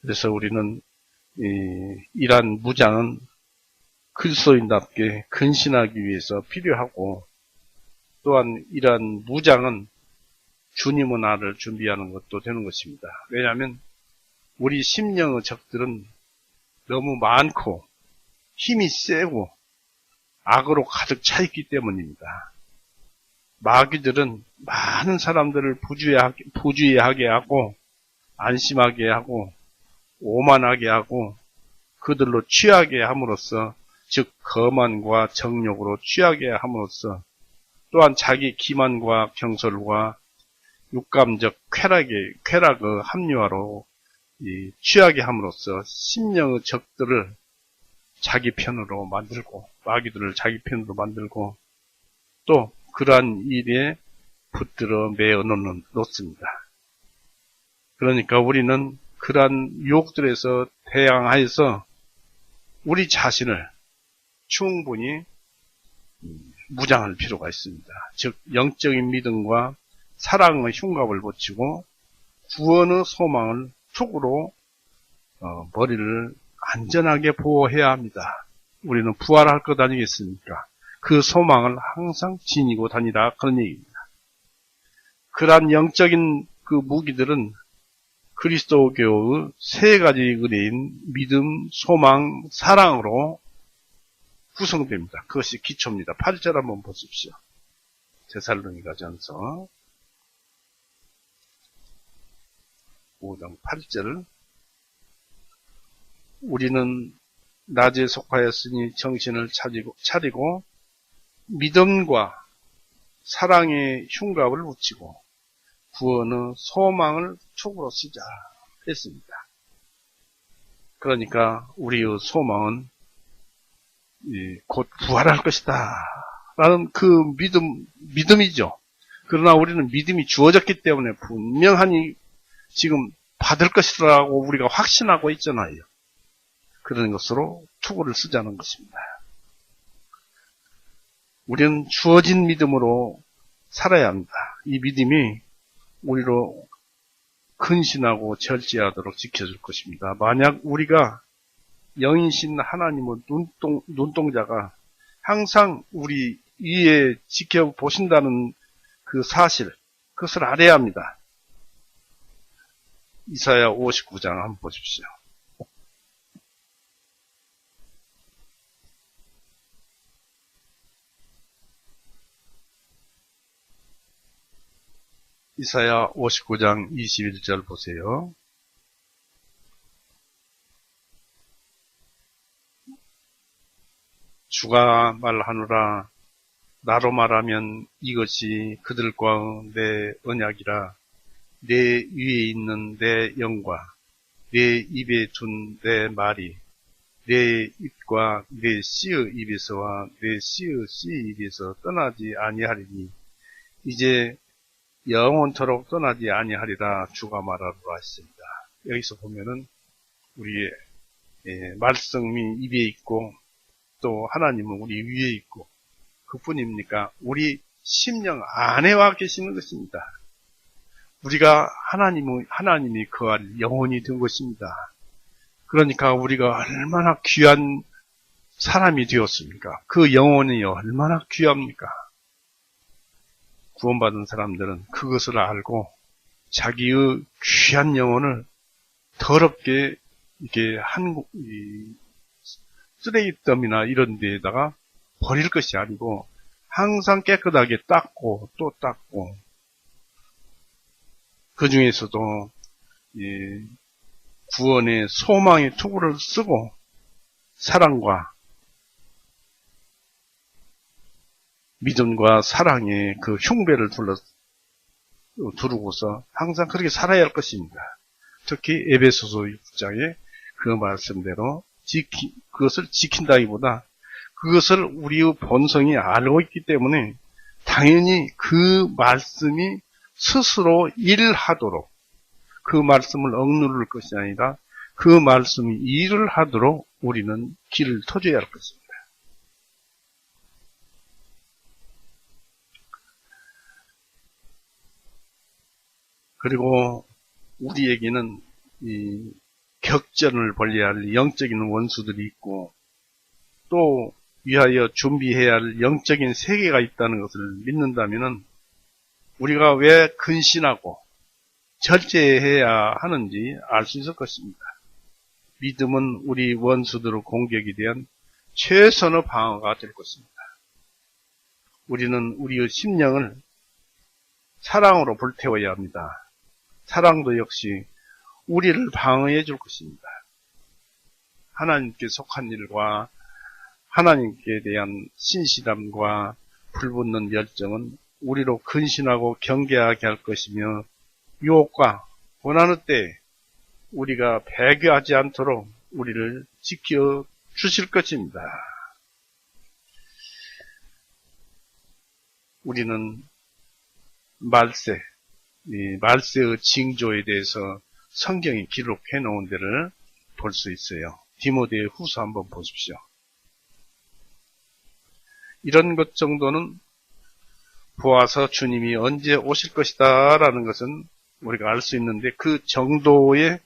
그래서 우리는 이러한 무장은 그리스도인답게 근신하기 위해서 필요하고 또한 이러한 무장은 주님의 날을 준비하는 것도 되는 것입니다. 왜냐하면 우리 심령의 적들은 너무 많고 힘이 세고 악으로 가득 차 있기 때문입니다. 마귀들은 많은 사람들을 부주의하게 하고 안심하게 하고 오만하게 하고 그들로 취하게 함으로써 즉 거만과 정욕으로 취하게 함으로써 또한 자기 기만과 경솔과 육감적 쾌락의 합리화로 취하게 함으로써 심령의 적들을 자기 편으로 만들고 마귀들을 자기 편으로 만들고 또 그러한 일에 붙들어 매어 놓습니다. 그러니까 우리는 그러한 유혹들에서 대항하여서 우리 자신을 충분히 무장할 필요가 있습니다. 즉 영적인 믿음과 사랑의 흉갑을 붙이고 구원의 소망을 툭으로 머리를 안전하게 보호해야 합니다. 우리는 부활할 것 아니겠습니까? 그 소망을 항상 지니고 다니라 그런 얘기입니다. 그러한 영적인 그 무기들은 그리스도교의 세 가지 은혜인 믿음, 소망, 사랑으로 구성됩니다. 그것이 기초입니다. 8절 한번 보십시오. 데살로니가전서 5장 8절 우리는 낮에 속하였으니 정신을 차리고 믿음과 사랑의 흉갑을 붙이고 구원의 소망을 촉으로 쓰자 했습니다. 그러니까 우리의 소망은 곧 부활할 것이다 라는 그 믿음이죠. 그러나 우리는 믿음이 주어졌기 때문에 분명하니 지금 받을 것이라고 우리가 확신하고 있잖아요. 그런 것으로 투구를 쓰자는 것입니다. 우리는 주어진 믿음으로 살아야 합니다. 이 믿음이 우리로 근신하고 절제하도록 지켜줄 것입니다. 만약 우리가 영이신 하나님의 눈동자가 항상 우리 위에 지켜보신다는 그 사실, 그것을 알아야 합니다. 이사야 59장 한번 보십시오. 이사야 59장 21절 보세요. 주가 말하노라. 나로 말하면 이것이 그들과 내 언약이라. 내 위에 있는 내 영과 내 입에 둔 내 말이 내 입과 내 씨의 입에서와 내 씨의 입에서 떠나지 아니하리니 이제 영원토록 떠나지 아니하리라. 주가 말하노라 했습니다. 여기서 보면은 우리의 말씀이 입에 있고 또 하나님은 우리 위에 있고 그뿐입니까? 우리 심령 안에 와 계시는 것입니다. 우리가 하나님이 거할 영혼이 된 것입니다. 그러니까 우리가 얼마나 귀한 사람이 되었습니까? 그 영혼이 얼마나 귀합니까? 구원받은 사람들은 그것을 알고 자기의 귀한 영혼을 더럽게 이렇게 쓰레기더미나 이런 데에다가 버릴 것이 아니고 항상 깨끗하게 닦고 또 닦고 그 중에서도 구원의 소망의 투구를 쓰고 사랑과 믿음과 사랑의 그 흉배를 두르고서 항상 그렇게 살아야 할 것입니다. 특히 에베소서 6장에 그 말씀대로 그것을 지킨다기보다 그것을 우리의 본성이 알고 있기 때문에 당연히 그 말씀이 스스로 일하도록 그 말씀을 억누를 것이 아니라 그 말씀이 일을 하도록 우리는 길을 터줘야 할 것입니다. 그리고 우리에게는 이 격전을 벌여야 할 영적인 원수들이 있고 또 위하여 준비해야 할 영적인 세계가 있다는 것을 믿는다면 우리가 왜 근신하고 절제해야 하는지 알 수 있을 것입니다. 믿음은 우리 원수들의 공격에 대한 최선의 방어가 될 것입니다. 우리는 우리의 심령을 사랑으로 불태워야 합니다. 사랑도 역시 우리를 방어해 줄 것입니다. 하나님께 속한 일과 하나님께 대한 신실함과 불붙는 열정은 우리로 근신하고 경계하게 할 것이며 유혹과 고난의 때 우리가 배교하지 않도록 우리를 지켜 주실 것입니다. 우리는 말세의 징조에 대해서 성경이 기록해 놓은 데를 볼 수 있어요. 디모데 후서 한번 보십시오. 이런 것 정도는 보아서 주님이 언제 오실 것이다 라는 것은 우리가 알 수 있는데 그 정도의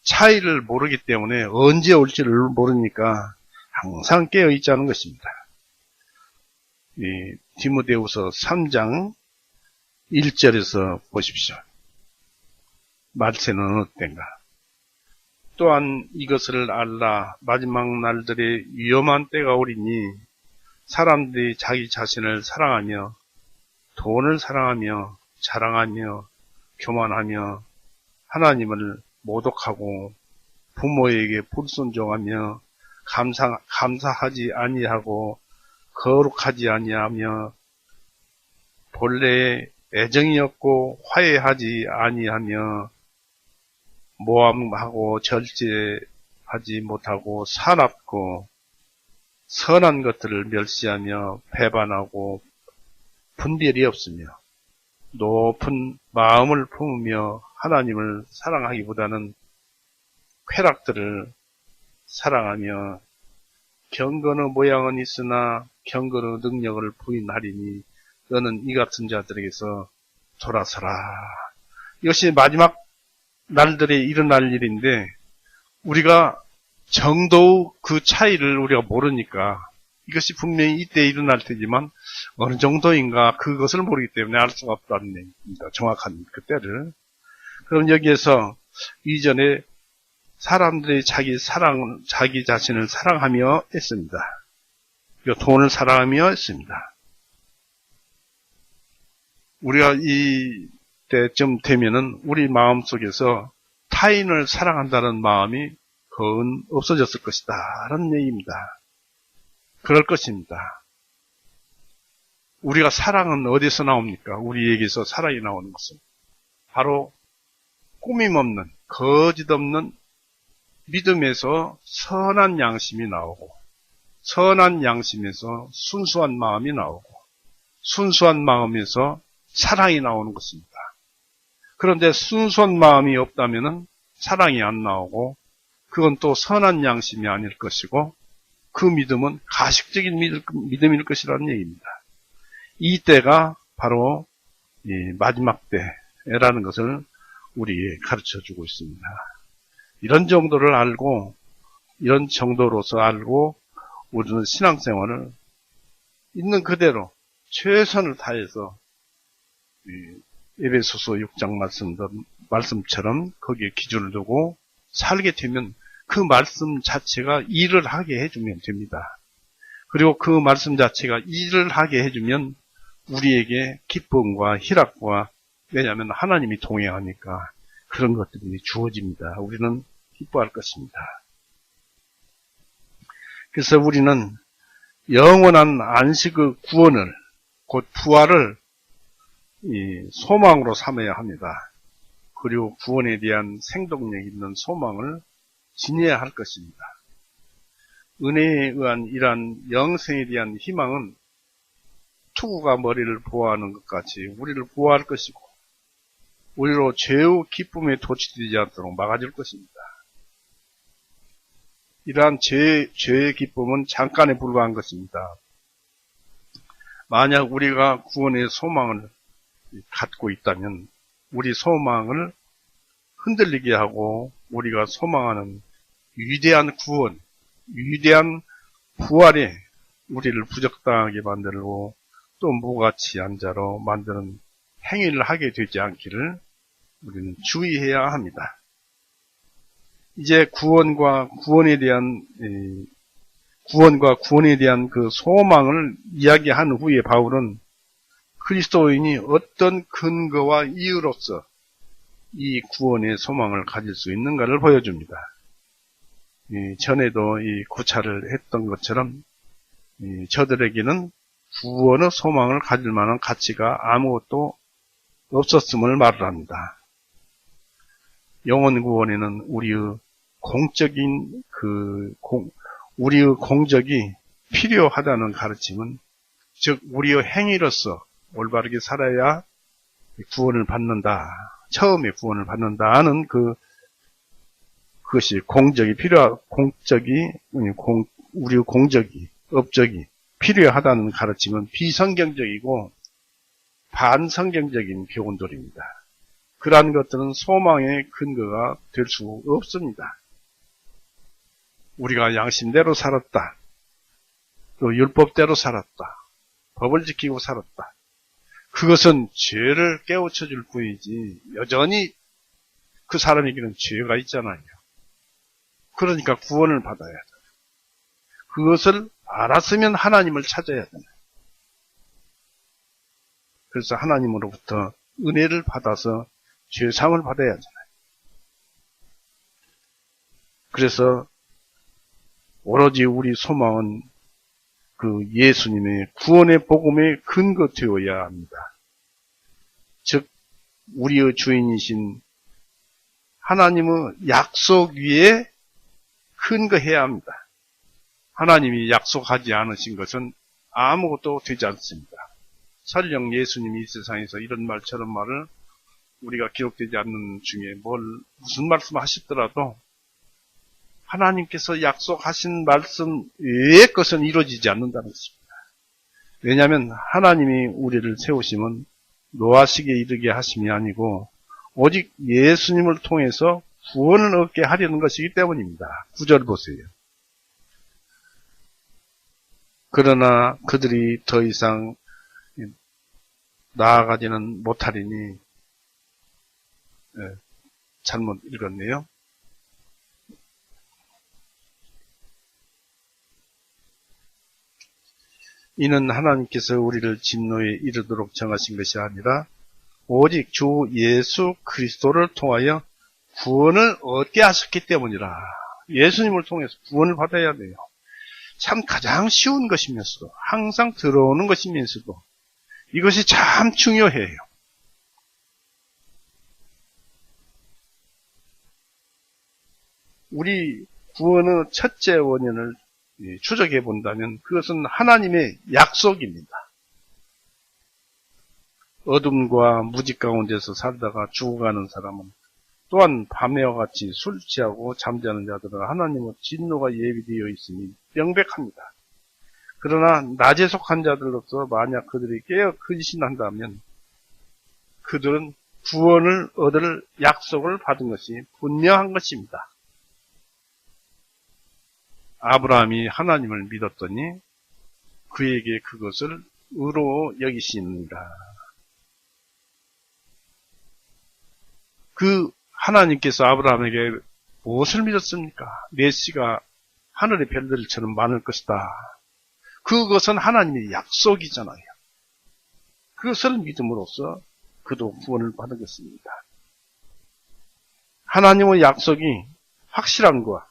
차이를 모르기 때문에 언제 올지를 모르니까 항상 깨어 있자는 것입니다. 디모데후서 3장 1절에서 보십시오. 말세는 어땠는가? 또한 이것을 알라. 마지막 날들의 위험한 때가 오리니 사람들이 자기 자신을 사랑하며 돈을 사랑하며 자랑하며 교만하며 하나님을 모독하고 부모에게 불순종하며 감사하지 아니하고 거룩하지 아니하며 본래의 애정이 없고 화해하지 아니하며 모함하고 절제하지 못하고 사납고 선한 것들을 멸시하며 배반하고 분별이 없으며 높은 마음을 품으며 하나님을 사랑하기보다는 쾌락들을 사랑하며 경건의 모양은 있으나 경건의 능력을 부인하리니 너는 이 같은 자들에게서 돌아서라. 이것이 마지막 날들에 일어날 일인데 우리가 정도의 그 차이를 우리가 모르니까 이것이 분명히 이때 일어날 테지만 어느 정도인가 그것을 모르기 때문에 알 수가 없다는 얘기입니다. 정확한 그때를. 그럼 여기에서 이전에 사람들이 자기 자신을 사랑하며 했습니다. 돈을 사랑하며 했습니다. 우리가 이때쯤 되면은 우리 마음 속에서 타인을 사랑한다는 마음이 거의 없어졌을 것이다. 라는 얘기입니다. 그럴 것입니다. 우리가 사랑은 어디서 나옵니까? 우리에게서 사랑이 나오는 것은 바로 꾸밈없는, 거짓 없는 믿음에서 선한 양심이 나오고, 선한 양심에서 순수한 마음이 나오고, 순수한 마음에서 사랑이 나오는 것입니다. 그런데 순수한 마음이 없다면 사랑이 안 나오고, 그건 또 선한 양심이 아닐 것이고, 그 믿음은 가식적인 믿음일 것이라는 얘기입니다. 이 때가 바로 마지막 때라는 것을 우리에게 가르쳐주고 있습니다. 이런 정도를 알고, 이런 정도로서 알고, 우리는 신앙생활을 있는 그대로 최선을 다해서 에베소서 6장 말씀처럼 거기에 기준을 두고 살게 되면 그 말씀 자체가 일을 하게 해주면 됩니다. 그리고 그 말씀 자체가 일을 하게 해주면 우리에게 기쁨과 희락과, 왜냐하면 하나님이 동행하니까 그런 것들이 주어집니다. 우리는 기뻐할 것입니다. 그래서 우리는 영원한 안식의 구원을, 곧 부활을 소망으로 삼아야 합니다. 그리고 구원에 대한 생동력 있는 소망을 지녀야 할 것입니다. 은혜에 의한 이러한 영생에 대한 희망은 투구가 머리를 보호하는 것 같이 우리를 보호할 것이고, 우리로 죄의 기쁨에 도취되지 않도록 막아줄 것입니다. 이러한 죄의 기쁨은 잠깐에 불과한 것입니다. 만약 우리가 구원의 소망을 갖고 있다면 우리 소망을 흔들리게 하고 우리가 소망하는 위대한 구원, 위대한 부활에 우리를 부적당하게 만들고 또 무가치 한자로 만드는 행위를 하게 되지 않기를 우리는 주의해야 합니다. 이제 구원과 구원에 대한 그 소망을 이야기한 후에 바울은 그리스도인이 어떤 근거와 이유로서 이 구원의 소망을 가질 수 있는가를 보여줍니다. 전에도 이 구차를 했던 것처럼 저들에게는 구원의 소망을 가질 만한 가치가 아무것도 없었음을 말을 합니다. 영혼 구원에는 우리의 우리의 공적이 필요하다는 가르침은, 즉 우리의 행위로서 올바르게 살아야 구원을 받는다, 처음에 구원을 받는다 하는 그것이 우리의 공적이, 업적이 필요하다는 가르침은 비성경적이고 반성경적인 교훈들입니다. 그러한 것들은 소망의 근거가 될 수 없습니다. 우리가 양심대로 살았다, 또 율법대로 살았다, 법을 지키고 살았다. 그것은 죄를 깨우쳐 줄 뿐이지 여전히 그 사람에게는 죄가 있잖아요. 그러니까 구원을 받아야 하잖아요. 그것을 알았으면 하나님을 찾아야 하잖아요. 그래서 하나님으로부터 은혜를 받아서 죄사함을 받아야 하잖아요. 그래서 오로지 우리 소망은 그 예수님의 구원의 복음에 근거되어야 합니다. 즉 우리의 주인이신 하나님의 약속 위에 근거해야 합니다. 하나님이 약속하지 않으신 것은 아무것도 되지 않습니다. 설령 예수님이 이 세상에서 이런 말 저런 말을 우리가 기록되지 않는 중에 무슨 말씀 하시더라도 하나님께서 약속하신 말씀 외의 것은 이루어지지 않는다는 것입니다. 왜냐하면 하나님이 우리를 세우심은 노하시기에 이르게 하심이 아니고 오직 예수님을 통해서 구원을 얻게 하려는 것이기 때문입니다. 9절 보세요. 그러나 그들이 더 이상 나아가지는 못하리니, 잘못 읽었네요. 이는 하나님께서 우리를 진노에 이르도록 정하신 것이 아니라 오직 주 예수 그리스도를 통하여 구원을 얻게 하셨기 때문이라. 예수님을 통해서 구원을 받아야 돼요. 참 가장 쉬운 것이면서도 항상 들어오는 것이면서도 이것이 참 중요해요. 우리 구원의 첫째 원인을 추적해 본다면 그것은 하나님의 약속입니다. 어둠과 무지 가운데서 살다가 죽어가는 사람은 또한 밤에와 같이 술 취하고 잠자는 자들은 하나님의 진노가 예비되어 있으니 명백합니다. 그러나 낮에 속한 자들로서 만약 그들이 깨어 근신한다면 그들은 구원을 얻을 약속을 받은 것이 분명한 것입니다. 아브라함이 하나님을 믿었더니 그에게 그것을 의로 여기시니라. 그 하나님께서 아브라함에게 무엇을 믿었습니까? 내 씨가 하늘의 별들처럼 많을 것이다. 그것은 하나님의 약속이잖아요. 그것을 믿음으로써 그도 구원을 받은 것입니다. 하나님의 약속이 확실함과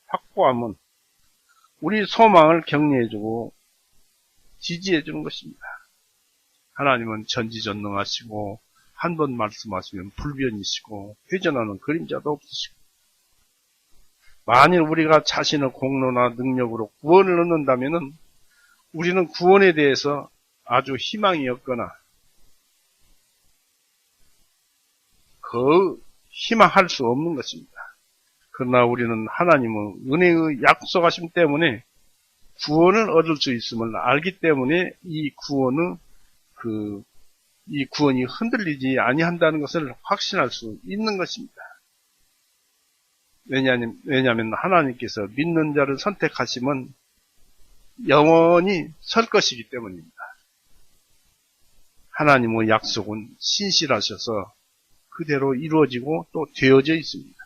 확고함은 우리 소망을 격려해주고 지지해주는 것입니다. 하나님은 전지전능하시고 한 번 말씀하시면 불변이시고 회전하는 그림자도 없으시고 만일 우리가 자신의 공로나 능력으로 구원을 얻는다면 우리는 구원에 대해서 아주 희망이 없거나 희망할 수 없는 것입니다. 그러나 우리는 하나님의 은혜의 약속하심 때문에 구원을 얻을 수 있음을 알기 때문에 이 구원이 흔들리지 아니한다는 것을 확신할 수 있는 것입니다. 왜냐하면 하나님께서 믿는 자를 선택하시면 영원히 설 것이기 때문입니다. 하나님의 약속은 신실하셔서 그대로 이루어지고 또 되어져 있습니다.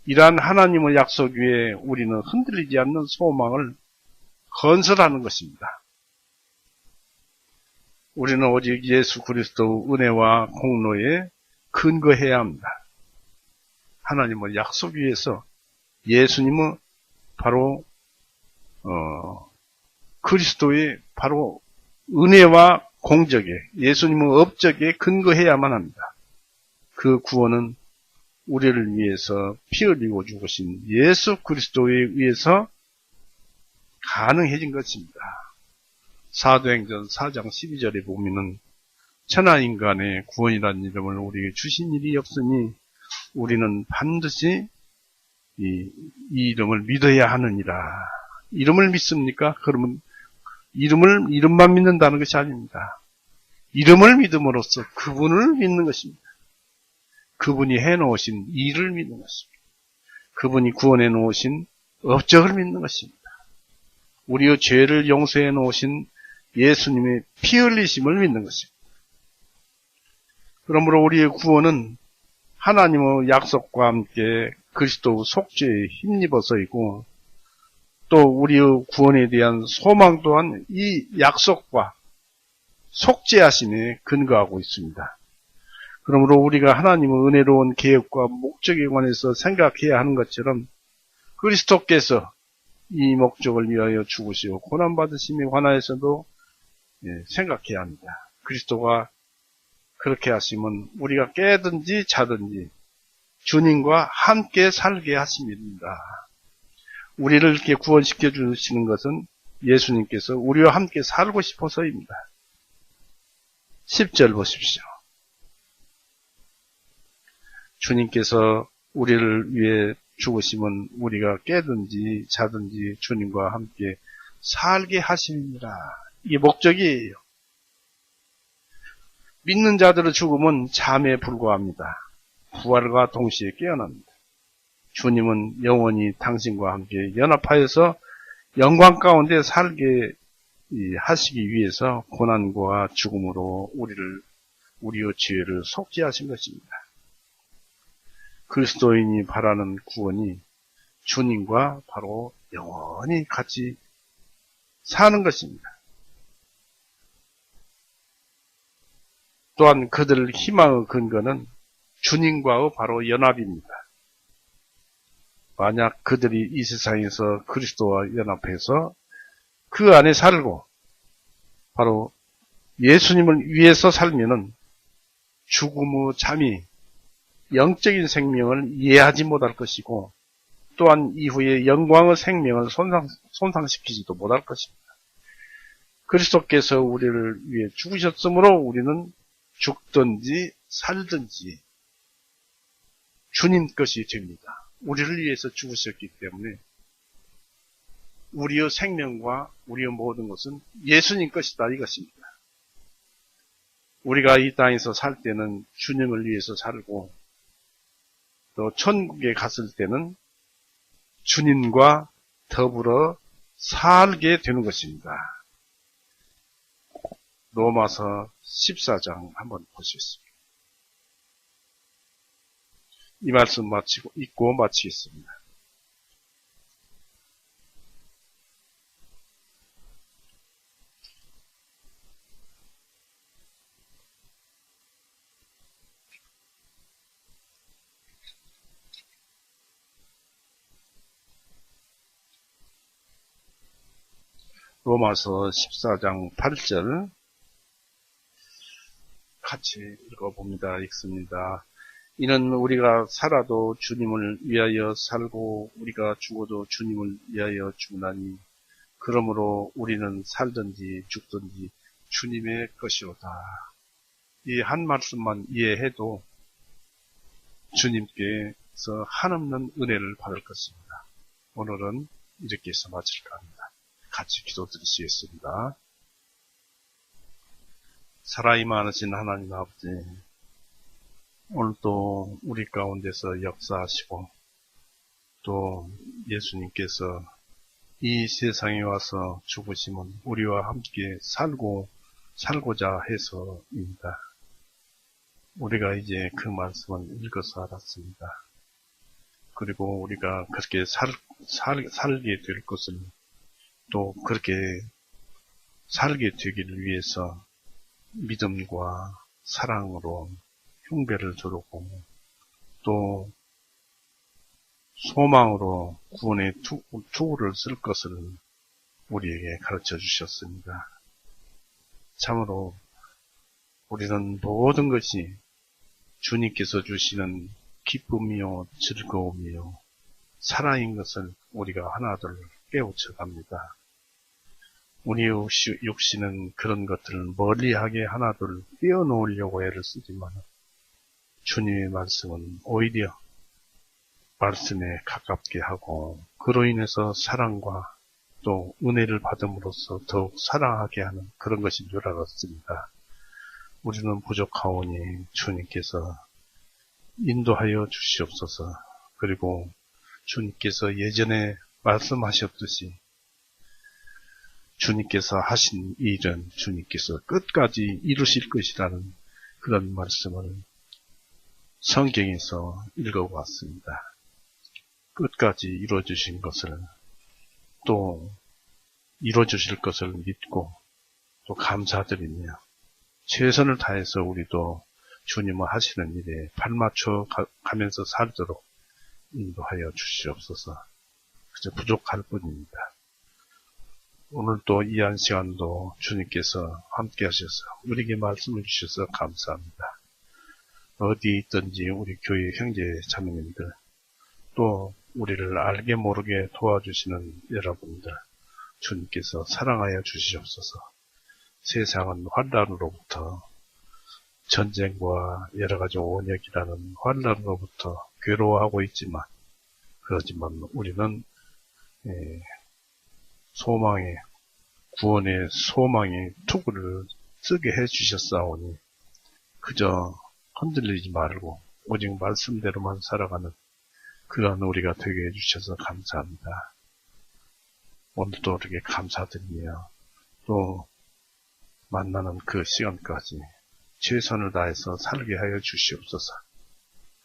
이러한 하나님의 약속 위에 우리는 흔들리지 않는 소망을 건설하는 것입니다. 우리는 오직 예수 그리스도의 은혜와 공로에 근거해야 합니다. 하나님의 약속 위에서 예수님은 바로 그리스도의 바로 은혜와 공적에 예수님의 업적에 근거해야만 합니다. 그 구원은 우리를 위해서 피 흘리고 죽으신 예수 그리스도에 의해서 가능해진 것입니다. 사도행전 4장 12절에 보면은 천하인간의 구원이라는 이름을 우리에게 주신 일이 없으니 우리는 반드시 이 이름을 믿어야 하느니라. 이름을 믿습니까? 그러면 이름만 믿는다는 것이 아닙니다. 이름을 믿음으로써 그분을 믿는 것입니다. 그분이 해놓으신 일을 믿는 것입니다. 그분이 구원해 놓으신 업적을 믿는 것입니다. 우리의 죄를 용서해 놓으신 예수님의 피 흘리심을 믿는 것입니다. 그러므로 우리의 구원은 하나님의 약속과 함께 그리스도의 속죄에 힘입어서이고 또 우리의 구원에 대한 소망 또한 이 약속과 속죄하심에 근거하고 있습니다. 그러므로 우리가 하나님의 은혜로운 계획과 목적에 관해서 생각해야 하는 것처럼 그리스도께서 이 목적을 위하여 죽으시고 고난받으심에 관하여서도 생각해야 합니다. 그리스도가 그렇게 하시면 우리가 깨든지 자든지 주님과 함께 살게 하십니다. 우리를 이렇게 구원시켜 주시는 것은 예수님께서 우리와 함께 살고 싶어서입니다. 10절 보십시오. 주님께서 우리를 위해 죽으심은 우리가 깨든지 자든지 주님과 함께 살게 하심이니라. 이게 목적이에요. 믿는 자들의 죽음은 잠에 불과합니다. 부활과 동시에 깨어납니다. 주님은 영원히 당신과 함께 연합하여서 영광 가운데 살게 하시기 위해서 고난과 죽음으로 우리의 죄를 속죄하신 것입니다. 그리스도인이 바라는 구원이 주님과 바로 영원히 같이 사는 것입니다. 또한 그들 희망의 근거는 주님과의 바로 연합입니다. 만약 그들이 이 세상에서 그리스도와 연합해서 그 안에 살고 바로 예수님을 위해서 살면은 죽음의 잠이 영적인 생명을 이해하지 못할 것이고 또한 이후에 영광의 생명을 손상시키지도 못할 것입니다. 그리스도께서 우리를 위해 죽으셨으므로 우리는 죽든지 살든지 주님 것이 됩니다. 우리를 위해서 죽으셨기 때문에 우리의 생명과 우리의 모든 것은 예수님 것이다 이것입니다. 우리가 이 땅에서 살 때는 주님을 위해서 살고 또 천국에 갔을 때는 주님과 더불어 살게 되는 것입니다. 로마서 14장 한번 보시겠습니다. 이 말씀 읽고 마치겠습니다. 로마서 14장 8절 같이 읽어봅니다. 읽습니다. 이는 우리가 살아도 주님을 위하여 살고 우리가 죽어도 주님을 위하여 죽으나니 그러므로 우리는 살든지 죽든지 주님의 것이로다. 이 한 말씀만 이해해도 주님께서 한없는 은혜를 받을 것입니다. 오늘은 이렇게 해서 마칠까 합니다. 같이 기도드리시겠습니다. 살아임하신 하나님 아버지, 오늘도 우리 가운데서 역사하시고 또 예수님께서 이 세상에 와서 죽으심은 우리와 함께 살고자 해서입니다. 우리가 이제 그 말씀을 읽어서 알았습니다. 그리고 우리가 그렇게 살게 될 것을 또 그렇게 살게 되기를 위해서 믿음과 사랑으로 흉배를 조르고 또 소망으로 구원의 투구를 쓸 것을 우리에게 가르쳐 주셨습니다. 참으로 우리는 모든 것이 주님께서 주시는 기쁨이요 즐거움이요 사랑인 것을 우리가 하나둘 깨우쳐 갑니다. 우리 육신은 그런 것들을 멀리하게 하나둘 떼어놓으려고 애를 쓰지만 주님의 말씀은 오히려 말씀에 가깝게 하고 그로 인해서 사랑과 또 은혜를 받음으로써 더욱 사랑하게 하는 그런 것인 줄 알았습니다. 우리는 부족하오니 주님께서 인도하여 주시옵소서. 그리고 주님께서 예전에 말씀하셨듯이 주님께서 하신 일은 주님께서 끝까지 이루실 것이라는 그런 말씀을 성경에서 읽어보았습니다. 끝까지 이루어주신 것을 또 이루어주실 것을 믿고 또 감사드리며 최선을 다해서 우리도 주님을 하시는 일에 발맞춰 가면서 살도록 인도하여 주시옵소서. 그저 부족할 뿐입니다. 오늘도 이 한 시간도 주님께서 함께 하셔서 우리에게 말씀을 주셔서 감사합니다. 어디에 있든지 우리 교회 형제 자매님들 또 우리를 알게 모르게 도와주시는 여러분들 주님께서 사랑하여 주시옵소서. 세상은 환난으로부터 전쟁과 여러가지 원역이라는 환란으로부터 괴로워하고 있지만, 그렇지만 우리는 소망의, 구원의 소망의 투구를 쓰게 해주셨사오니 그저 흔들리지 말고 오직 말씀대로만 살아가는 그런 우리가 되게 해주셔서 감사합니다. 오늘도 이렇게 감사드리며 또 만나는 그 시간까지 최선을 다해서 살게 하여 주시옵소서.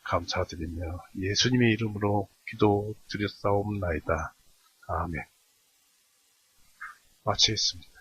감사드리며 예수님의 이름으로 기도드렸사옵나이다. 아멘. 마치겠습니다.